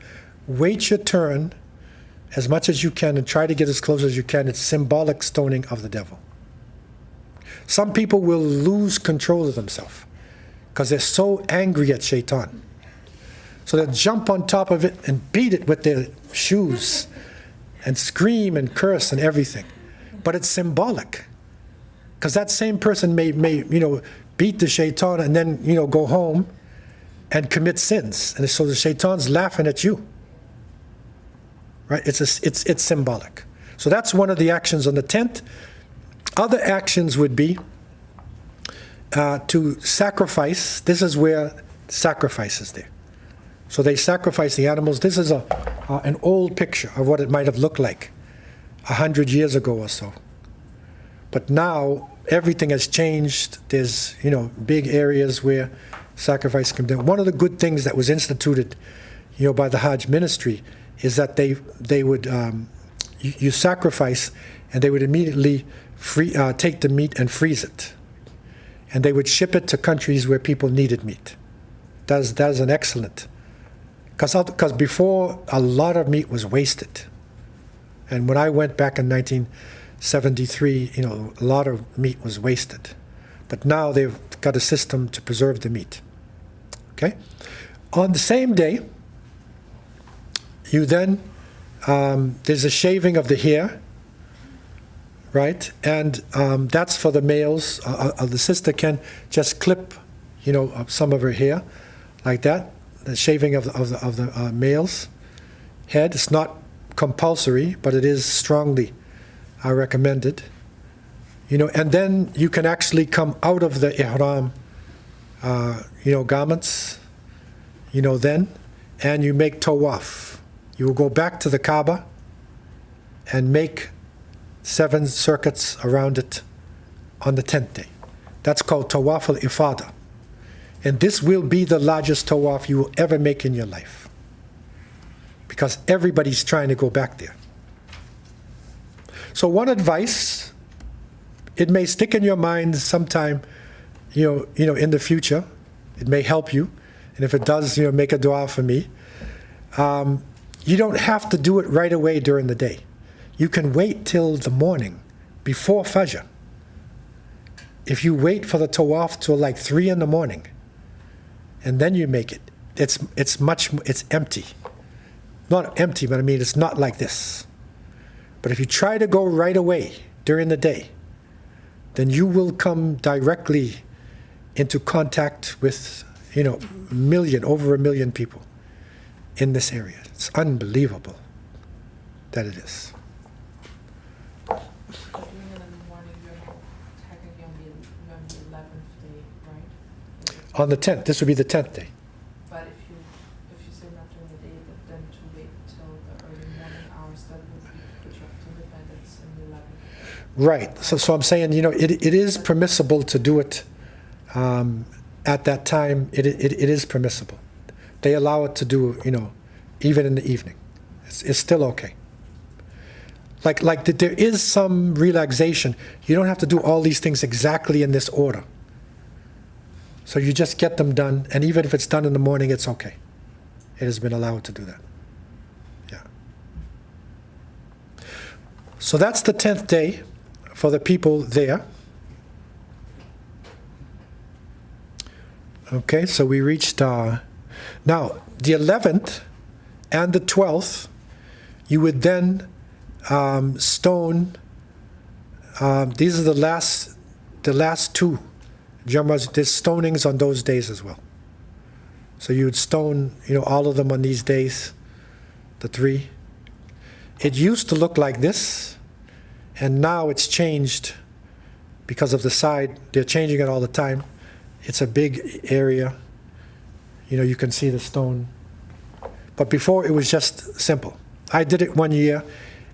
[SPEAKER 1] wait your turn as much as you can and try to get as close as you can. It's symbolic stoning of the devil. Some people will lose control of themselves because they're so angry at shaitan. So they'll jump on top of it and beat it with their shoes and scream and curse and everything. But it's symbolic, because that same person may beat the shaitan and then go home and commit sins. And so the shaitan's laughing at you. Right? It's symbolic. So that's one of the actions on the 10th. Other actions would be to sacrifice. This is where sacrifice is there. So they sacrifice the animals. This is an old picture of what it might have looked like 100 years ago or so. But now everything has changed. There's big areas where sacrifice can be done. One of the good things that was instituted by the Hajj ministry is that they would you sacrifice, and they would immediately take the meat and freeze it. And they would ship it to countries where people needed meat. That is an excellent, because before, a lot of meat was wasted. And when I went back in 1973, a lot of meat was wasted. But now they've got a system to preserve the meat. Okay? On the same day, you then, there's a shaving of the hair, right? And that's for the males. The sister can just clip, some of her hair, like that. The shaving of the male's head. It's not compulsory, but it is strongly recommended. And then you can actually come out of the ihram, garments, then, and you make tawaf. You will go back to the Kaaba and make 7 circuits around it on the 10th day. That's called Tawaf al-Ifada. And this will be the largest tawaf you will ever make in your life, because everybody's trying to go back there. So one advice, it may stick in your mind sometime, in the future. It may help you. And if it does, make a dua for me. You don't have to do it right away during the day. You can wait till the morning before Fajr. If you wait for the tawaf till like 3 in the morning, and then you make it, it's empty. Not empty, but I mean it's not like this. But if you try to go right away during the day, then you will come directly into contact with, over 1 million people in this area. It's unbelievable that it is.
[SPEAKER 6] But doing it in the morning, you're not technically on the 11th day, right?
[SPEAKER 1] On the 10th, this would be the 10th day.
[SPEAKER 6] But if you say not during the day, but then to wait till the early morning hours, that would put you up to independence in the 11th.
[SPEAKER 1] Right. So I'm saying, it is permissible to do it at that time. It is permissible. They allow it to do, even in the evening. It's still okay. Like there is some relaxation. You don't have to do all these things exactly in this order. So you just get them done, and even if it's done in the morning, it's okay. It has been allowed to do that. Yeah. So that's the 10th day for the people there. Okay, so we reached, now the 11th and the 12th, you would then stone, these are the last two Jamras. There's stonings on those days as well. So you would stone, all of them on these days, the 3. It used to look like this, and now it's changed because of the side. They're changing it all the time. It's a big area. You can see the stone. But before, it was just simple. I did it 1 year,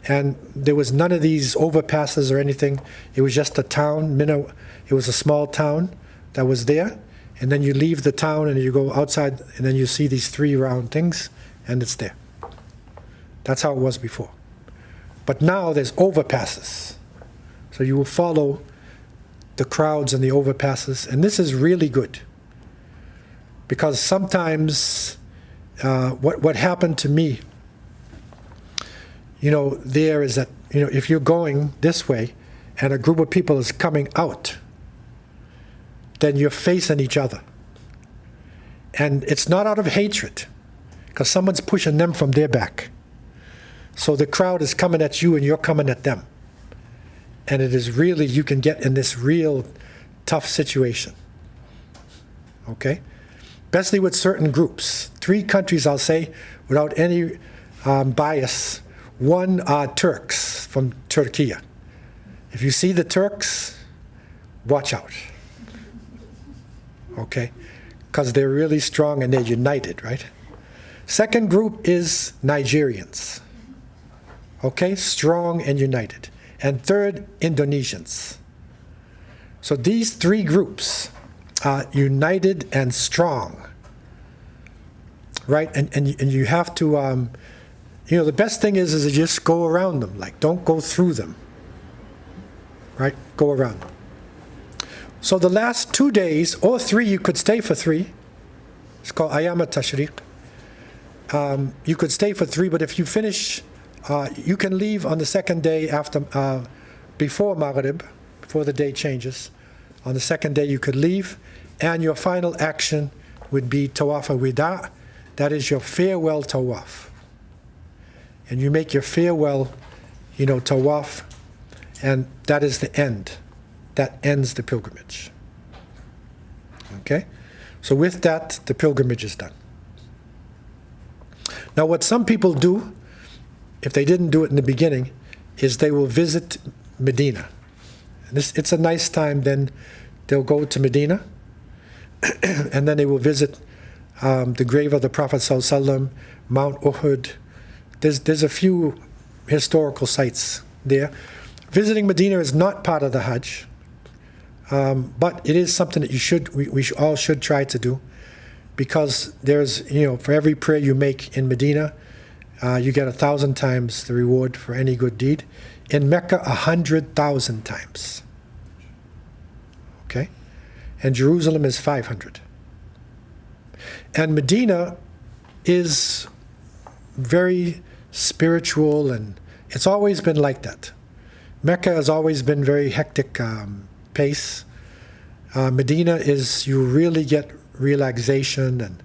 [SPEAKER 1] and there was none of these overpasses or anything. It was just a town. It was a small town that was there. And then you leave the town, and you go outside, and then you see these 3 round things, and it's there. That's how it was before. But now there's overpasses. So you will follow the crowds and the overpasses, and this is really good. Because sometimes what happened to me, there is that, if you're going this way and a group of people is coming out, then you're facing each other. And it's not out of hatred, because someone's pushing them from their back. So the crowd is coming at you and you're coming at them. And it is really, you can get in this real tough situation. Okay? Especially with certain groups. 3 countries, I'll say, without any bias. 1 are Turks from Turkey. If you see the Turks, watch out. Okay? Because they're really strong and they're united, right? Second group is Nigerians. Okay? Strong and united. And third, Indonesians. So these 3 groups are united and strong, right? And you have to, the best thing is to just go around them. Like, don't go through them, right? Go around them. So the last 2 days, or 3, you could stay for 3. It's called Ayam Tashriq. You could stay for 3, but if you finish, you can leave on the 2nd day before Maghrib, before the day changes. On the 2nd day, you could leave, and your final action would be Tawaf al-Wida. That is your farewell Tawaf. And you make your farewell, Tawaf, and that is the end. That ends the pilgrimage. Okay? So with that, the pilgrimage is done. Now, what some people do, if they didn't do it in the beginning, is they will visit Medina. And it's a nice time. Then they'll go to Medina, and then they will visit the grave of the Prophet ﷺ, Mount Uhud. There's a few historical sites there. Visiting Medina is not part of the Hajj, but it is something that we all should try to do, because there's, for every prayer you make in Medina, you get 1,000 times the reward for any good deed. In Mecca, 100,000 times. Okay? And Jerusalem is 500. And Medina is very spiritual, and it's always been like that. Mecca has always been very hectic pace. Medina is, you really get relaxation, and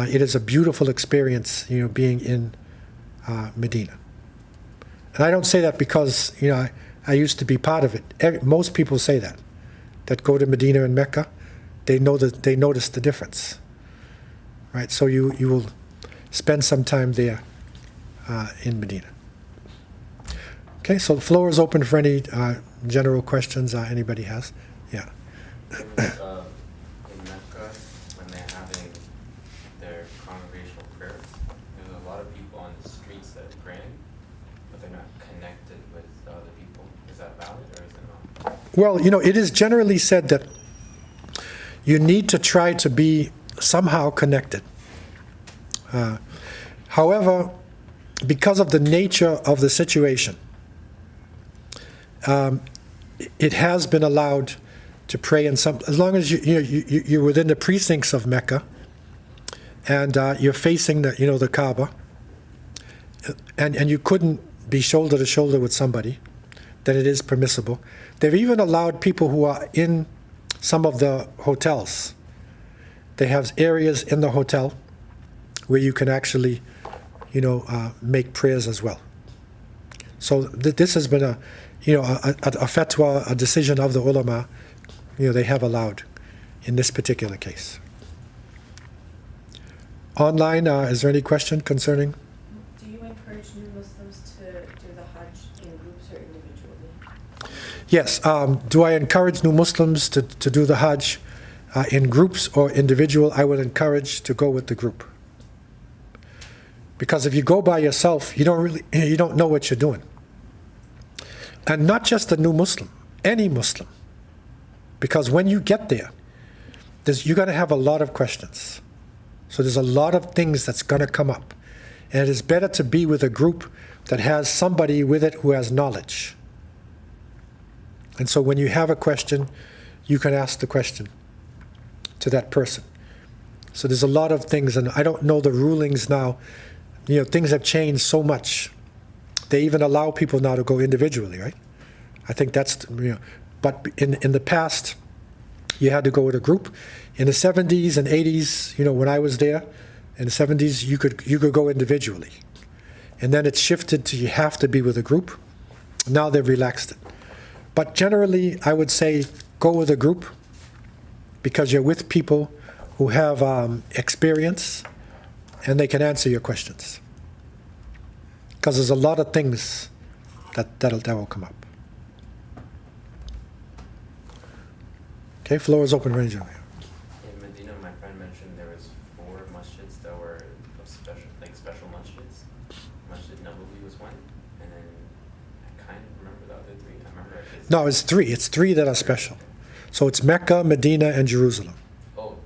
[SPEAKER 1] it is a beautiful experience, being in Medina. And I don't say that because, I used to be part of it. Most people say that go to Medina and Mecca, they notice the difference, right? So you will spend some time there in Medina. Okay, so the floor is open for any general questions anybody has. Yeah.
[SPEAKER 7] In Mecca, when they're having their congregational prayer, there's a lot of people on the streets that are praying, but they're not connected with other people. Is that valid or is it not?
[SPEAKER 1] Well, it is generally said that you need to try to be somehow connected. However, because of the nature of the situation, it has been allowed to pray in some, as long as you're within the precincts of Mecca, and you're facing the Kaaba, and you couldn't be shoulder to shoulder with somebody, then it is permissible. They've even allowed people who are in some of the hotels. They have areas in the hotel where you can actually, make prayers as well. So this has been a fatwa, a decision of the ulama. They have allowed in this particular case. Online, is there any question concerning?
[SPEAKER 3] Do you encourage new Muslims to do the Hajj in groups or individually?
[SPEAKER 1] Yes. Do I encourage new Muslims to do the Hajj in groups or individual? I would encourage to go with the group. Because if you go by yourself, you don't know what you're doing. And not just a new Muslim, any Muslim. Because when you get there, you're going to have a lot of questions. So there's a lot of things that's going to come up. And it is better to be with a group that has somebody with it who has knowledge. And so when you have a question, you can ask the question to that person. So there's a lot of things, and I don't know the rulings now. Things have changed so much. They even allow people now to go individually, right? I think that's, but in the past, you had to go with a group. In the 70s and 80s, when I was there, in the 70s, you could go individually. And then it shifted to you have to be with a group. Now they've relaxed it. But generally, I would say go with a group because you're with people who have experience and they can answer your questions. Because there's a lot of things that will come up. Okay, floor is open, Ranger.
[SPEAKER 7] In Medina, my friend mentioned there was 4 masjids that were of special masjids. Masjid Nabawi was one, and then I kind of remember the other 3. I remember I visited.
[SPEAKER 1] No, it's 3. It's 3 that are special. So it's Mecca, Medina, and Jerusalem.
[SPEAKER 7] Oh,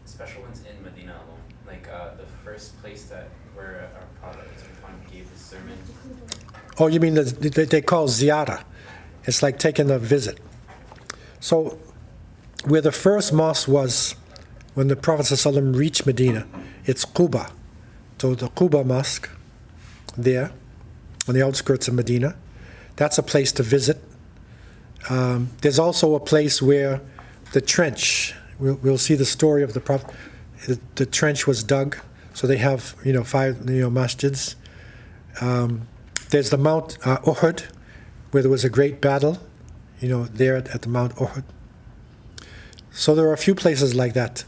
[SPEAKER 7] special ones in Medina alone. Like the first place where our Prophet gave his sermon.
[SPEAKER 1] Oh, you mean they call ziyarah. It's like taking a visit. So where the first mosque was when the Prophet ﷺ reached Medina, it's Quba. So the Quba mosque there on the outskirts of Medina, that's a place to visit. There's also a place where the trench, we'll see the story of the Prophet, the trench was dug, so they have 5 masjids. There's the Mount Uhud, where there was a great battle, there at the Mount Uhud. So there are a few places like that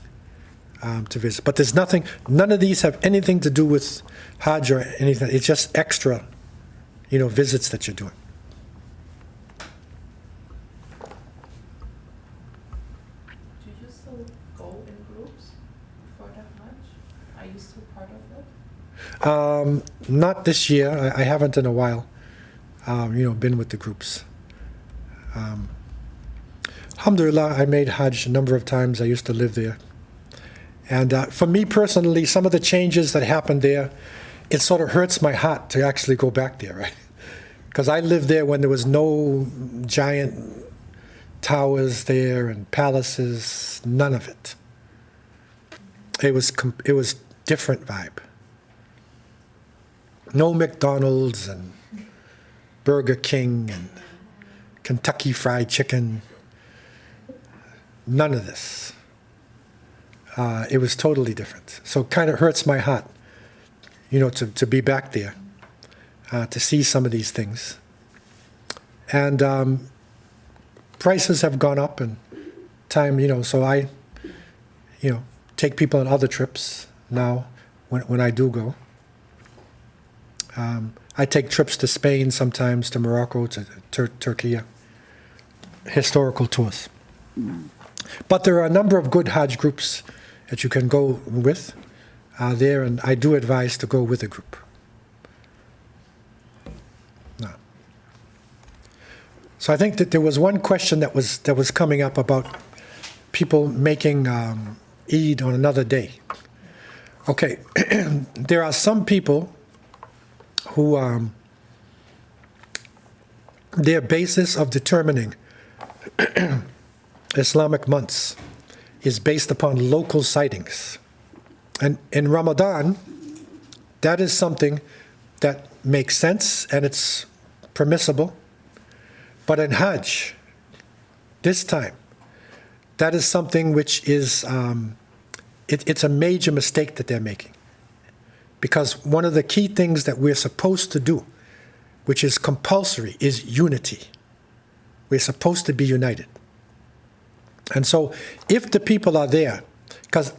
[SPEAKER 1] to visit. But there's none of these have anything to do with Hajj or anything. It's just extra, visits that you're doing.
[SPEAKER 6] Do you still go in groups for the Hajj? Are you still part of it?
[SPEAKER 1] Not this year. I haven't in a while, been with the groups. Alhamdulillah, I made Hajj a number of times. I used to live there. And for me personally, some of the changes that happened there, it sort of hurts my heart to actually go back there, right? Because I lived there when there was no giant towers there and palaces, none of it. It was different vibe. No McDonald's and Burger King and Kentucky Fried Chicken. None of this. It was totally different. So it kind of hurts my heart, to be back there, to see some of these things. And prices have gone up and time, so I, take people on other trips now when I do go. I take trips to Spain sometimes, to Morocco, to Turkey, historical tours. But there are a number of good Hajj groups that you can go with there, and I do advise to go with a group. No. So I think that there was one question that was coming up about people making Eid on another day. Okay, there are some people who their basis of determining Islamic months is based upon local sightings. And in Ramadan, that is something that makes sense and it's permissible. But in Hajj, this time, that is something which is, it's a major mistake that they're making. Because one of the key things that we're supposed to do, which is compulsory, is unity. We're supposed to be united. And so if the people are there, because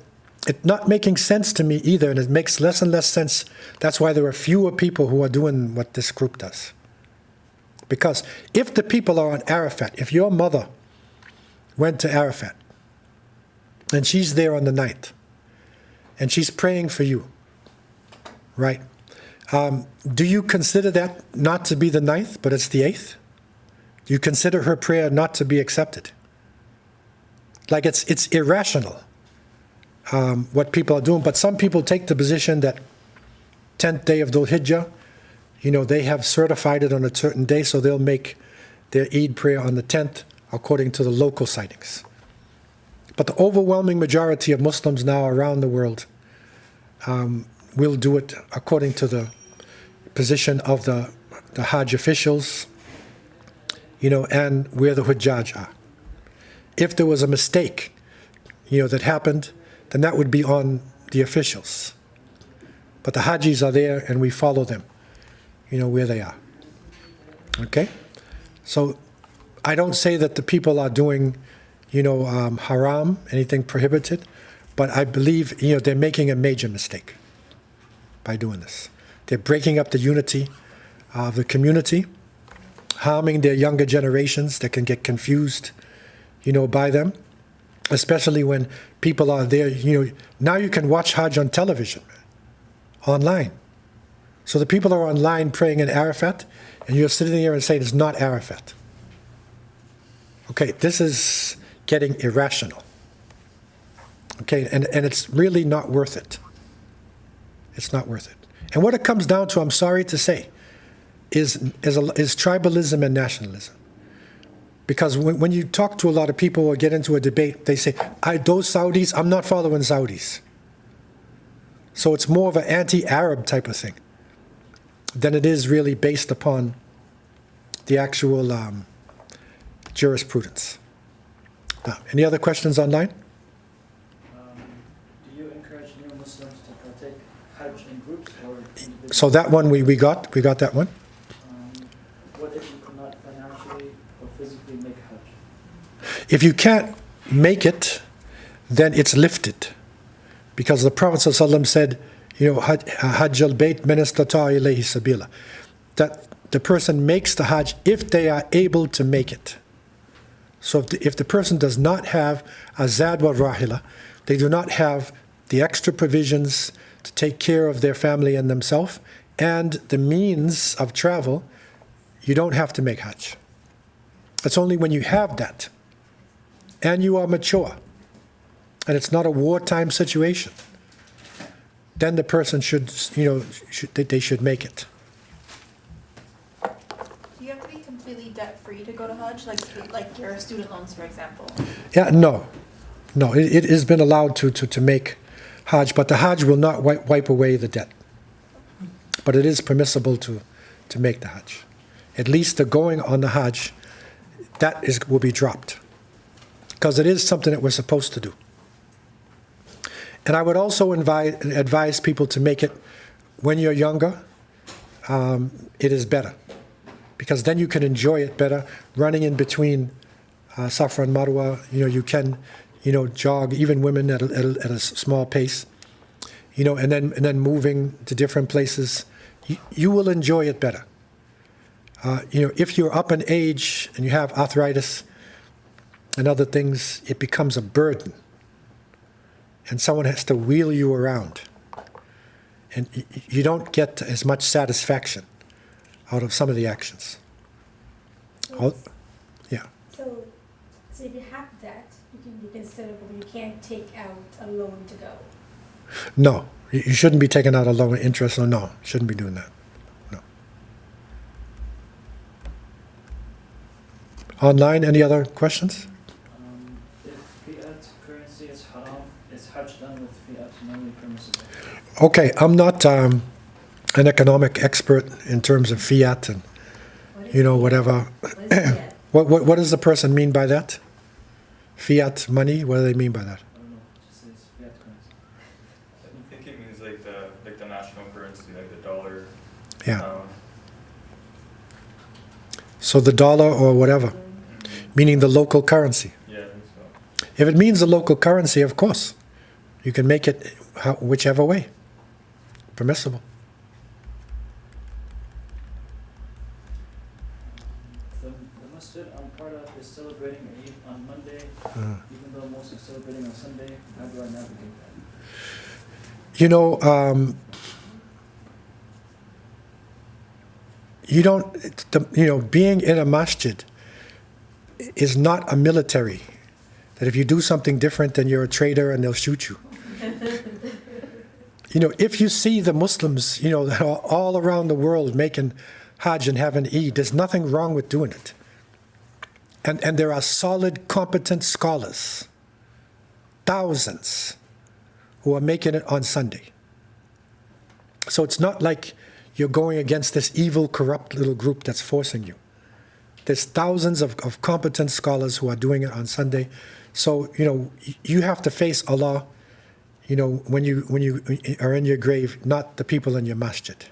[SPEAKER 1] it's not making sense to me either, and it makes less and less sense, that's why there are fewer people who are doing what this group does. Because if the people are on Arafat, if your mother went to Arafat, and she's there on the 9th, and she's praying for you, right? Do you consider that not to be the 9th, but it's the 8th? Do you consider her prayer not to be accepted? Like it's irrational what people are doing, but some people take the position that 10th day of Dhul Hijjah, they have certified it on a certain day, so they'll make their Eid prayer on the 10th according to the local sightings. But the overwhelming majority of Muslims now around the world will do it according to the position of the Hajj officials, and where the Hujjaj are. If there was a mistake, that happened, then that would be on the officials. But the Hajis are there and we follow them, where they are. Okay? So I don't say that the people are doing, haram, anything prohibited, but I believe, they're making a major mistake by doing this. They're breaking up the unity of the community, harming their younger generations that can get confused, by them, especially when people are there. Now you can watch Hajj on television, online. So the people are online praying in Arafat, and you're sitting there and saying it's not Arafat. Okay, this is getting irrational. Okay, and it's really not worth it. It's not worth it. And what it comes down to, I'm sorry to say, is tribalism and nationalism. Because when you talk to a lot of people or get into a debate, they say, those Saudis, I'm not following Saudis. So it's more of an anti-Arab type of thing than it is really based upon the actual jurisprudence. Now, any other questions online?
[SPEAKER 4] Do you encourage new Muslims to partake Hajj in groups or individually?
[SPEAKER 1] So that one we got that one.
[SPEAKER 4] What if you cannot financially or physically make Hajj?
[SPEAKER 1] If you can't make it, then it's lifted. Because the Prophet ﷺ said, Hajj al-Bayt man istata'a ilayhi sabila. That the person makes the Hajj if they are able to make it. So if the person does not have a zad wa rahila, they do not have the extra provisions to take care of their family and themselves, and the means of travel, you don't have to make Hajj. It's only when you have that, and you are mature, and it's not a wartime situation, then the person should make it.
[SPEAKER 2] Do you have to be completely debt-free to go to Hajj? Like your student loans, for example?
[SPEAKER 1] Yeah, no. It has been allowed to make Hajj, but the Hajj will not wipe away the debt. But it is permissible to make the Hajj. At least the going on the Hajj will be dropped, because it is something that we're supposed to do. And I would also advise people to make it when you're younger. It is better, because then you can enjoy it better. Running in between Safa and Marwa, you can, jog, even women at a small pace, and then moving to different places. You will enjoy it better. If you're up in age and you have arthritis and other things, it becomes a burden. And someone has to wheel you around. And you don't get as much satisfaction out of some of the actions. Yeah.
[SPEAKER 8] So if you have that, you can still go, but you can't take out a loan to go.
[SPEAKER 1] No, you shouldn't be taking out a loan interest. No, you shouldn't be doing that. No. Online, any other questions?
[SPEAKER 4] If fiat currency is haram, is Hajj done with fiat money permissible?
[SPEAKER 1] Okay, I'm not an economic expert in terms of fiat and, whatever.
[SPEAKER 8] What is that?
[SPEAKER 1] What does the person mean by that? Fiat money? What do they mean by that?
[SPEAKER 4] I don't know, it just says fiat currency.
[SPEAKER 5] I think it means like the national currency, like the dollar.
[SPEAKER 1] Yeah. So the dollar or whatever, meaning the local currency.
[SPEAKER 5] Yeah, I think so.
[SPEAKER 1] If it means the local currency, of course, you can make it whichever way. Permissible.
[SPEAKER 4] The masjid I'm part of is celebrating Eid on Monday, even though most are celebrating on Sunday. How do I navigate that?
[SPEAKER 1] You don't, being in a masjid is not a military, that if you do something different, then you're a traitor and they'll shoot you. If you see the Muslims, that are all around the world making Hajj and having Eid, there's nothing wrong with doing it. And there are solid, competent scholars, thousands, who are making it on Sunday. So it's not like you're going against this evil, corrupt little group that's forcing you. There's thousands of competent scholars who are doing it on Sunday. So, you have to face Allah, when you are in your grave, not the people in your masjid.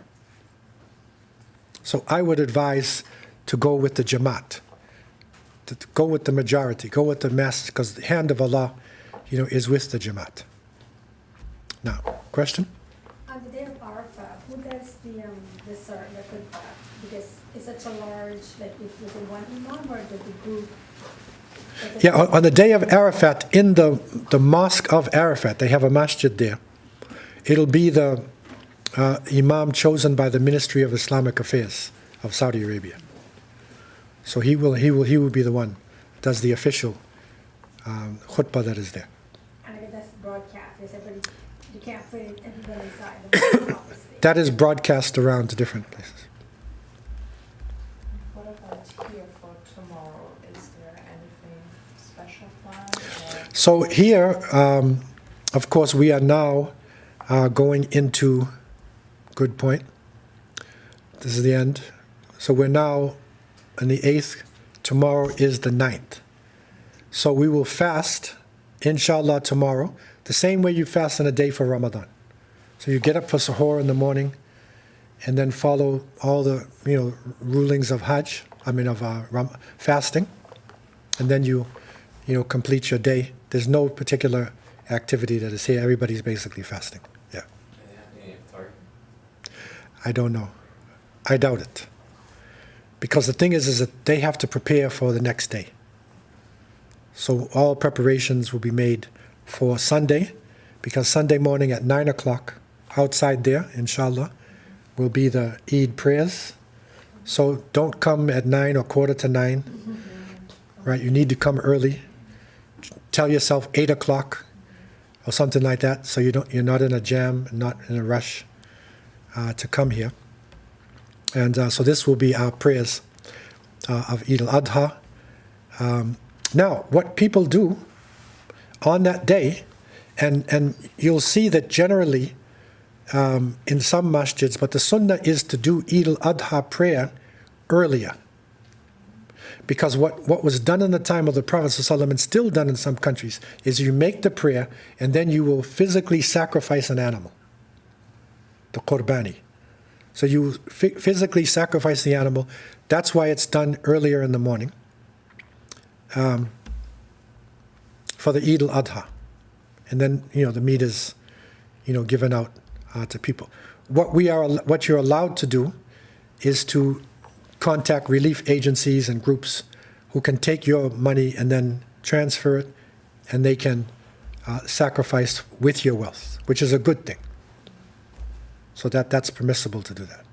[SPEAKER 1] So I would advise to go with the Jamaat, to go with the majority, go with the mass, because the hand of Allah, is with the Jamaat. Now, question?
[SPEAKER 8] On the day of Arafah, who does the khutbah? Because it's such a large, like, is it one imam or the group?
[SPEAKER 1] Yeah, on the day of Arafat, in the mosque of Arafat, they have a masjid there. It'll be the imam chosen by the Ministry of Islamic Affairs of Saudi Arabia. So he will be the one that does the official khutbah that is there.
[SPEAKER 8] And I guess that's broadcast. You can't fit everybody inside.
[SPEAKER 1] That is broadcast around to different places.
[SPEAKER 6] What about here for tomorrow? Is there anything special planned?
[SPEAKER 1] So here, of course, we are now going into, good point, this is the end. So we're now on the 8th, tomorrow is the 9th. So we will fast, inshallah, tomorrow, the same way you fast on a day for Ramadan. So you get up for suhoor in the morning, and then follow all the rulings of Hajj, of fasting, and then you complete your day. There's no particular activity that is here. Everybody's basically fasting. Yeah.
[SPEAKER 7] Do they have any authority?
[SPEAKER 1] I don't know. I doubt it. Because the thing is that they have to prepare for the next day. So all preparations will be made for Sunday, because Sunday morning at 9 o'clock, outside there, inshallah, will be the Eid prayers. So don't come at 9 or quarter to 9, right? You need to come early. Tell yourself 8 o'clock or something like that, so you're not in a jam, not in a rush to come here. And so this will be our prayers of Eid al-Adha. Now, what people do on that day, and you'll see that generally in some masjids, but the sunnah is to do Eid al-Adha prayer earlier. Because what was done in the time of the Prophet ﷺ and still done in some countries is you make the prayer and then you will physically sacrifice an animal, the qurbani. So you physically sacrifice the animal. That's why it's done earlier in the morning for the Eid al-Adha. And then, the meat is, given out to people. What you're allowed to do is to contact relief agencies and groups who can take your money and then transfer it, and they can sacrifice with your wealth, which is a good thing. So that's permissible to do that.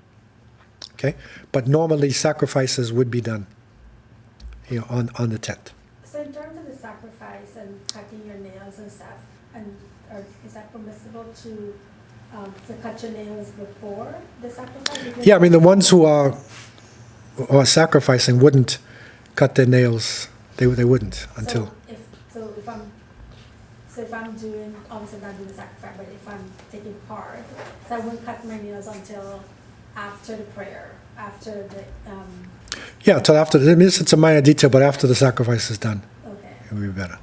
[SPEAKER 1] Okay? But normally sacrifices would be done, on the 10th.
[SPEAKER 8] So in terms of the sacrifice and cutting your nails and stuff, is that permissible to cut your nails before the sacrifice?
[SPEAKER 1] Yeah, I mean the ones who are sacrificing wouldn't cut their nails. They wouldn't until.
[SPEAKER 8] So if I'm doing, obviously not doing the sacrifice, but if I'm taking part, so I wouldn't cut my nails until after the prayer, after the.
[SPEAKER 1] Yeah, till after. I mean, it's a minor detail, but after the sacrifice is done,
[SPEAKER 8] Okay.
[SPEAKER 1] it would be better.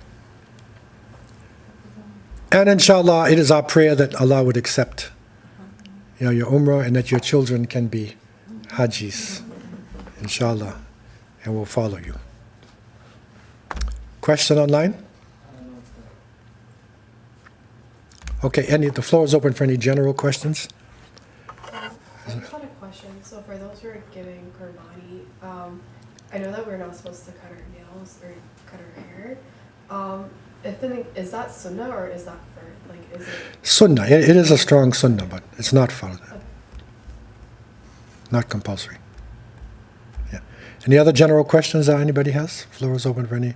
[SPEAKER 1] And inshallah, it is our prayer that Allah would accept, your umrah, and that your children can be hajis, inshallah, and will follow you. Question online?
[SPEAKER 4] I don't know if
[SPEAKER 1] Okay, the floor is open for any general questions.
[SPEAKER 9] I just had a question. So for those who are giving qurbani, I know that we're not supposed to cut our nails or cut our hair. Is that sunnah or is that for is it?
[SPEAKER 1] Sunnah, it is a strong sunnah, but it's not fard,
[SPEAKER 9] Okay.
[SPEAKER 1] not compulsory. Yeah. Any other general questions that anybody has? Floor is open for any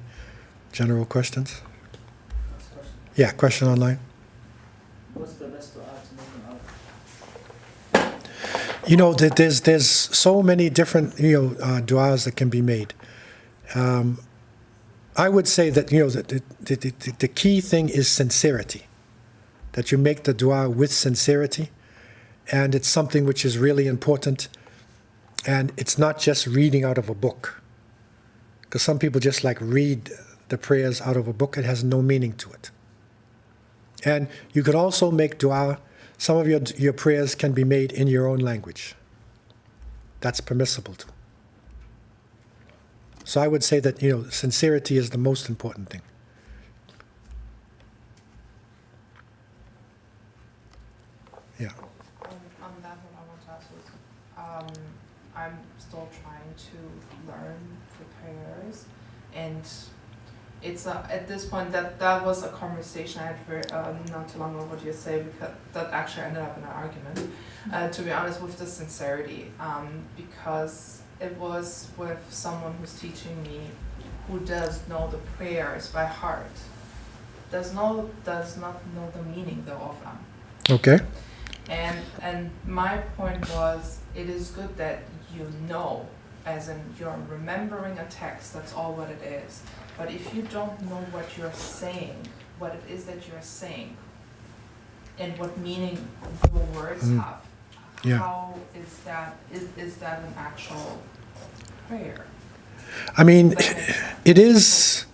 [SPEAKER 1] general questions.
[SPEAKER 4] Last question.
[SPEAKER 1] Yeah, question online.
[SPEAKER 4] What's the best dua to make an out?
[SPEAKER 1] There's so many different du'as that can be made. I would say that the key thing is sincerity. That you make the dua with sincerity, and it's something which is really important. And it's not just reading out of a book, because some people just read the prayers out of a book. It has no meaning to it. And you could also make dua. Some of your prayers can be made in your own language. That's permissible too. So I would say that sincerity is the most important thing. Yeah.
[SPEAKER 6] On that one, I want to ask was, I'm still trying to learn the prayers, and it's at this point that was a conversation I had for not too long ago. What you say, because that actually ended up in an argument. To be honest, with the sincerity, because it was with someone who's teaching me, who does know the prayers by heart, does not know the meaning though of them.
[SPEAKER 1] Okay.
[SPEAKER 6] And my point was, it is good that you know, as in you're remembering a text, that's all what it is. But if you don't know what you're saying, what it is that you're saying, and what meaning your words have,
[SPEAKER 1] Yeah.
[SPEAKER 6] how is that an actual prayer?
[SPEAKER 1] I mean, it is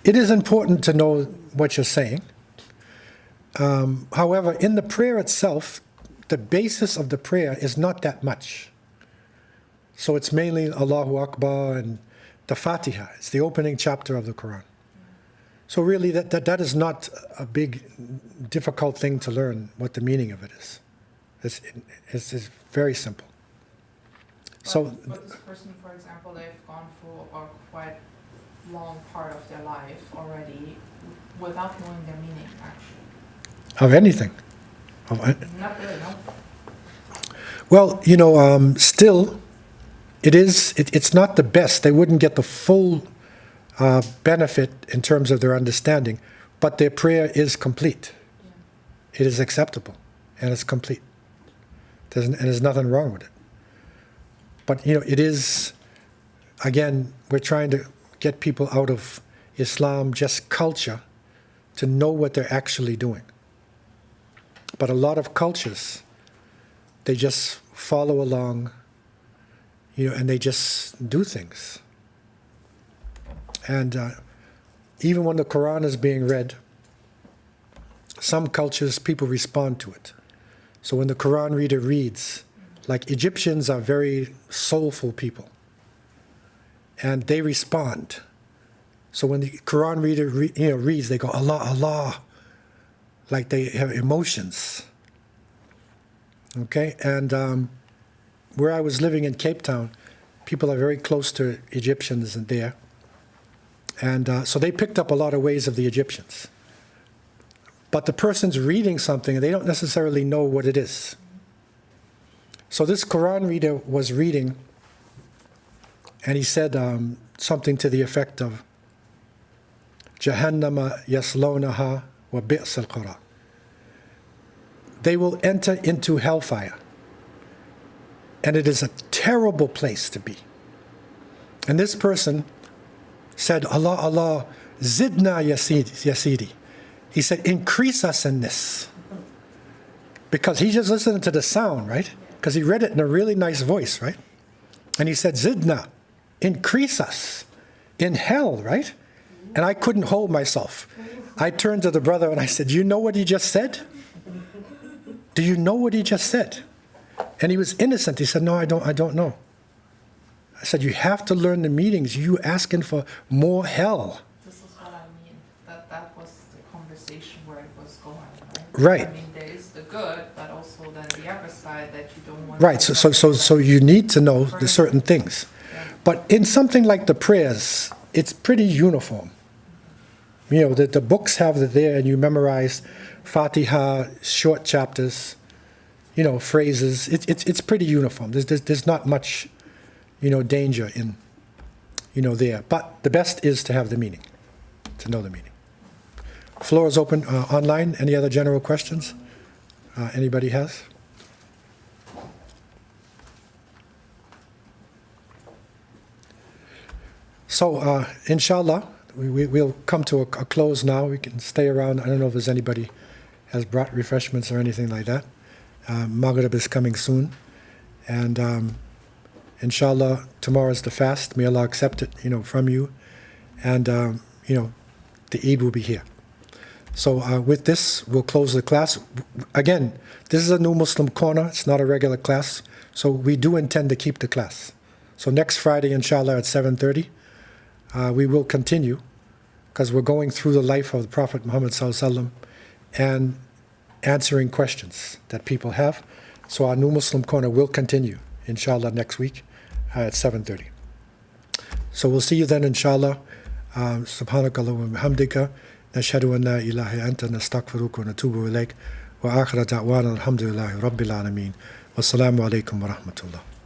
[SPEAKER 1] important to know what you're saying. However, in the prayer itself, the basis of the prayer is not that much. So it's mainly Allahu Akbar and the Fatiha. It's the opening chapter of the Quran. So really, that is not a big, difficult thing to learn what the meaning of it is. It's very simple.
[SPEAKER 6] But this person, for example, they've gone through a quite long part of their life already without knowing their meaning, actually.
[SPEAKER 1] Of anything.
[SPEAKER 6] Not really, no.
[SPEAKER 1] Well, still, it's not the best. They wouldn't get the full benefit in terms of their understanding, but their prayer is complete.
[SPEAKER 6] Yeah.
[SPEAKER 1] It is acceptable, and it's complete. There's nothing wrong with it. But, it is, again, we're trying to get people out of Islam, just culture, to know what they're actually doing. But a lot of cultures, they just follow along, and they just do things. And even when the Quran is being read, some cultures, people respond to it. So when the Quran reader reads, like Egyptians are very soulful people, and they respond. So when the Quran reader reads, they go, Allah, Allah, like they have emotions. Okay, and where I was living in Cape Town, people are very close to Egyptians in there. And so they picked up a lot of ways of the Egyptians. But the person's reading something, they don't necessarily know what it is. So this Quran reader was reading, and he said something to the effect of, Jahannama yaslawnaha wa bi'sal qara. They will enter into hellfire, and it is a terrible place to be. And this person said, Allah, Allah, zidna yasidi. He said, increase us in this. Because he just listened to the sound, right? Because he read it in a really nice voice, right? And he said, zidna, increase us in hell, right? And I couldn't hold myself. I turned to the brother and I said, you know what he just said? Do you know what he just said? And he was innocent. He said, no, I don't know. I said, you have to learn the meanings. You asking for more hell.
[SPEAKER 6] This is what I mean. That was the conversation where it was going,
[SPEAKER 1] Right.
[SPEAKER 6] I mean, there is the good, but also then the other side that you don't want.
[SPEAKER 1] Right, so you need to know the certain things.
[SPEAKER 6] Yeah.
[SPEAKER 1] But in something like the prayers, it's pretty uniform. You know, the books have it there, and you memorize Fatiha, short chapters, you know, phrases. It's pretty uniform. There's not much, you know, danger in, you know, there. But the best is to have the meaning, to know the meaning. Floor is open online. Any other general questions anybody has? So, inshallah, we'll come to a close now. We can stay around. I don't know if there's anybody has brought refreshments or anything like that. Maghrib is coming soon. And inshallah, tomorrow is the fast. May Allah accept it, you know, from you. And, you know, the Eid will be here. So with this, we'll close the class. Again, this is a new Muslim corner. It's not a regular class. So we do intend to keep the class. So next Friday, inshallah, at 7:30, we will continue, because we're going through the life of the Prophet Muhammad ﷺ and answering questions that people have. So our new Muslim corner will continue, inshallah, next week at 7:30. So we'll see you then, inshallah. Subhanakallah wa bihamdika. نشهد أن لا إله إلا أنت نستغفرك ونتوب إليك وآخر دعوانا الحمد لله رب العالمين والسلام عليكم ورحمة الله.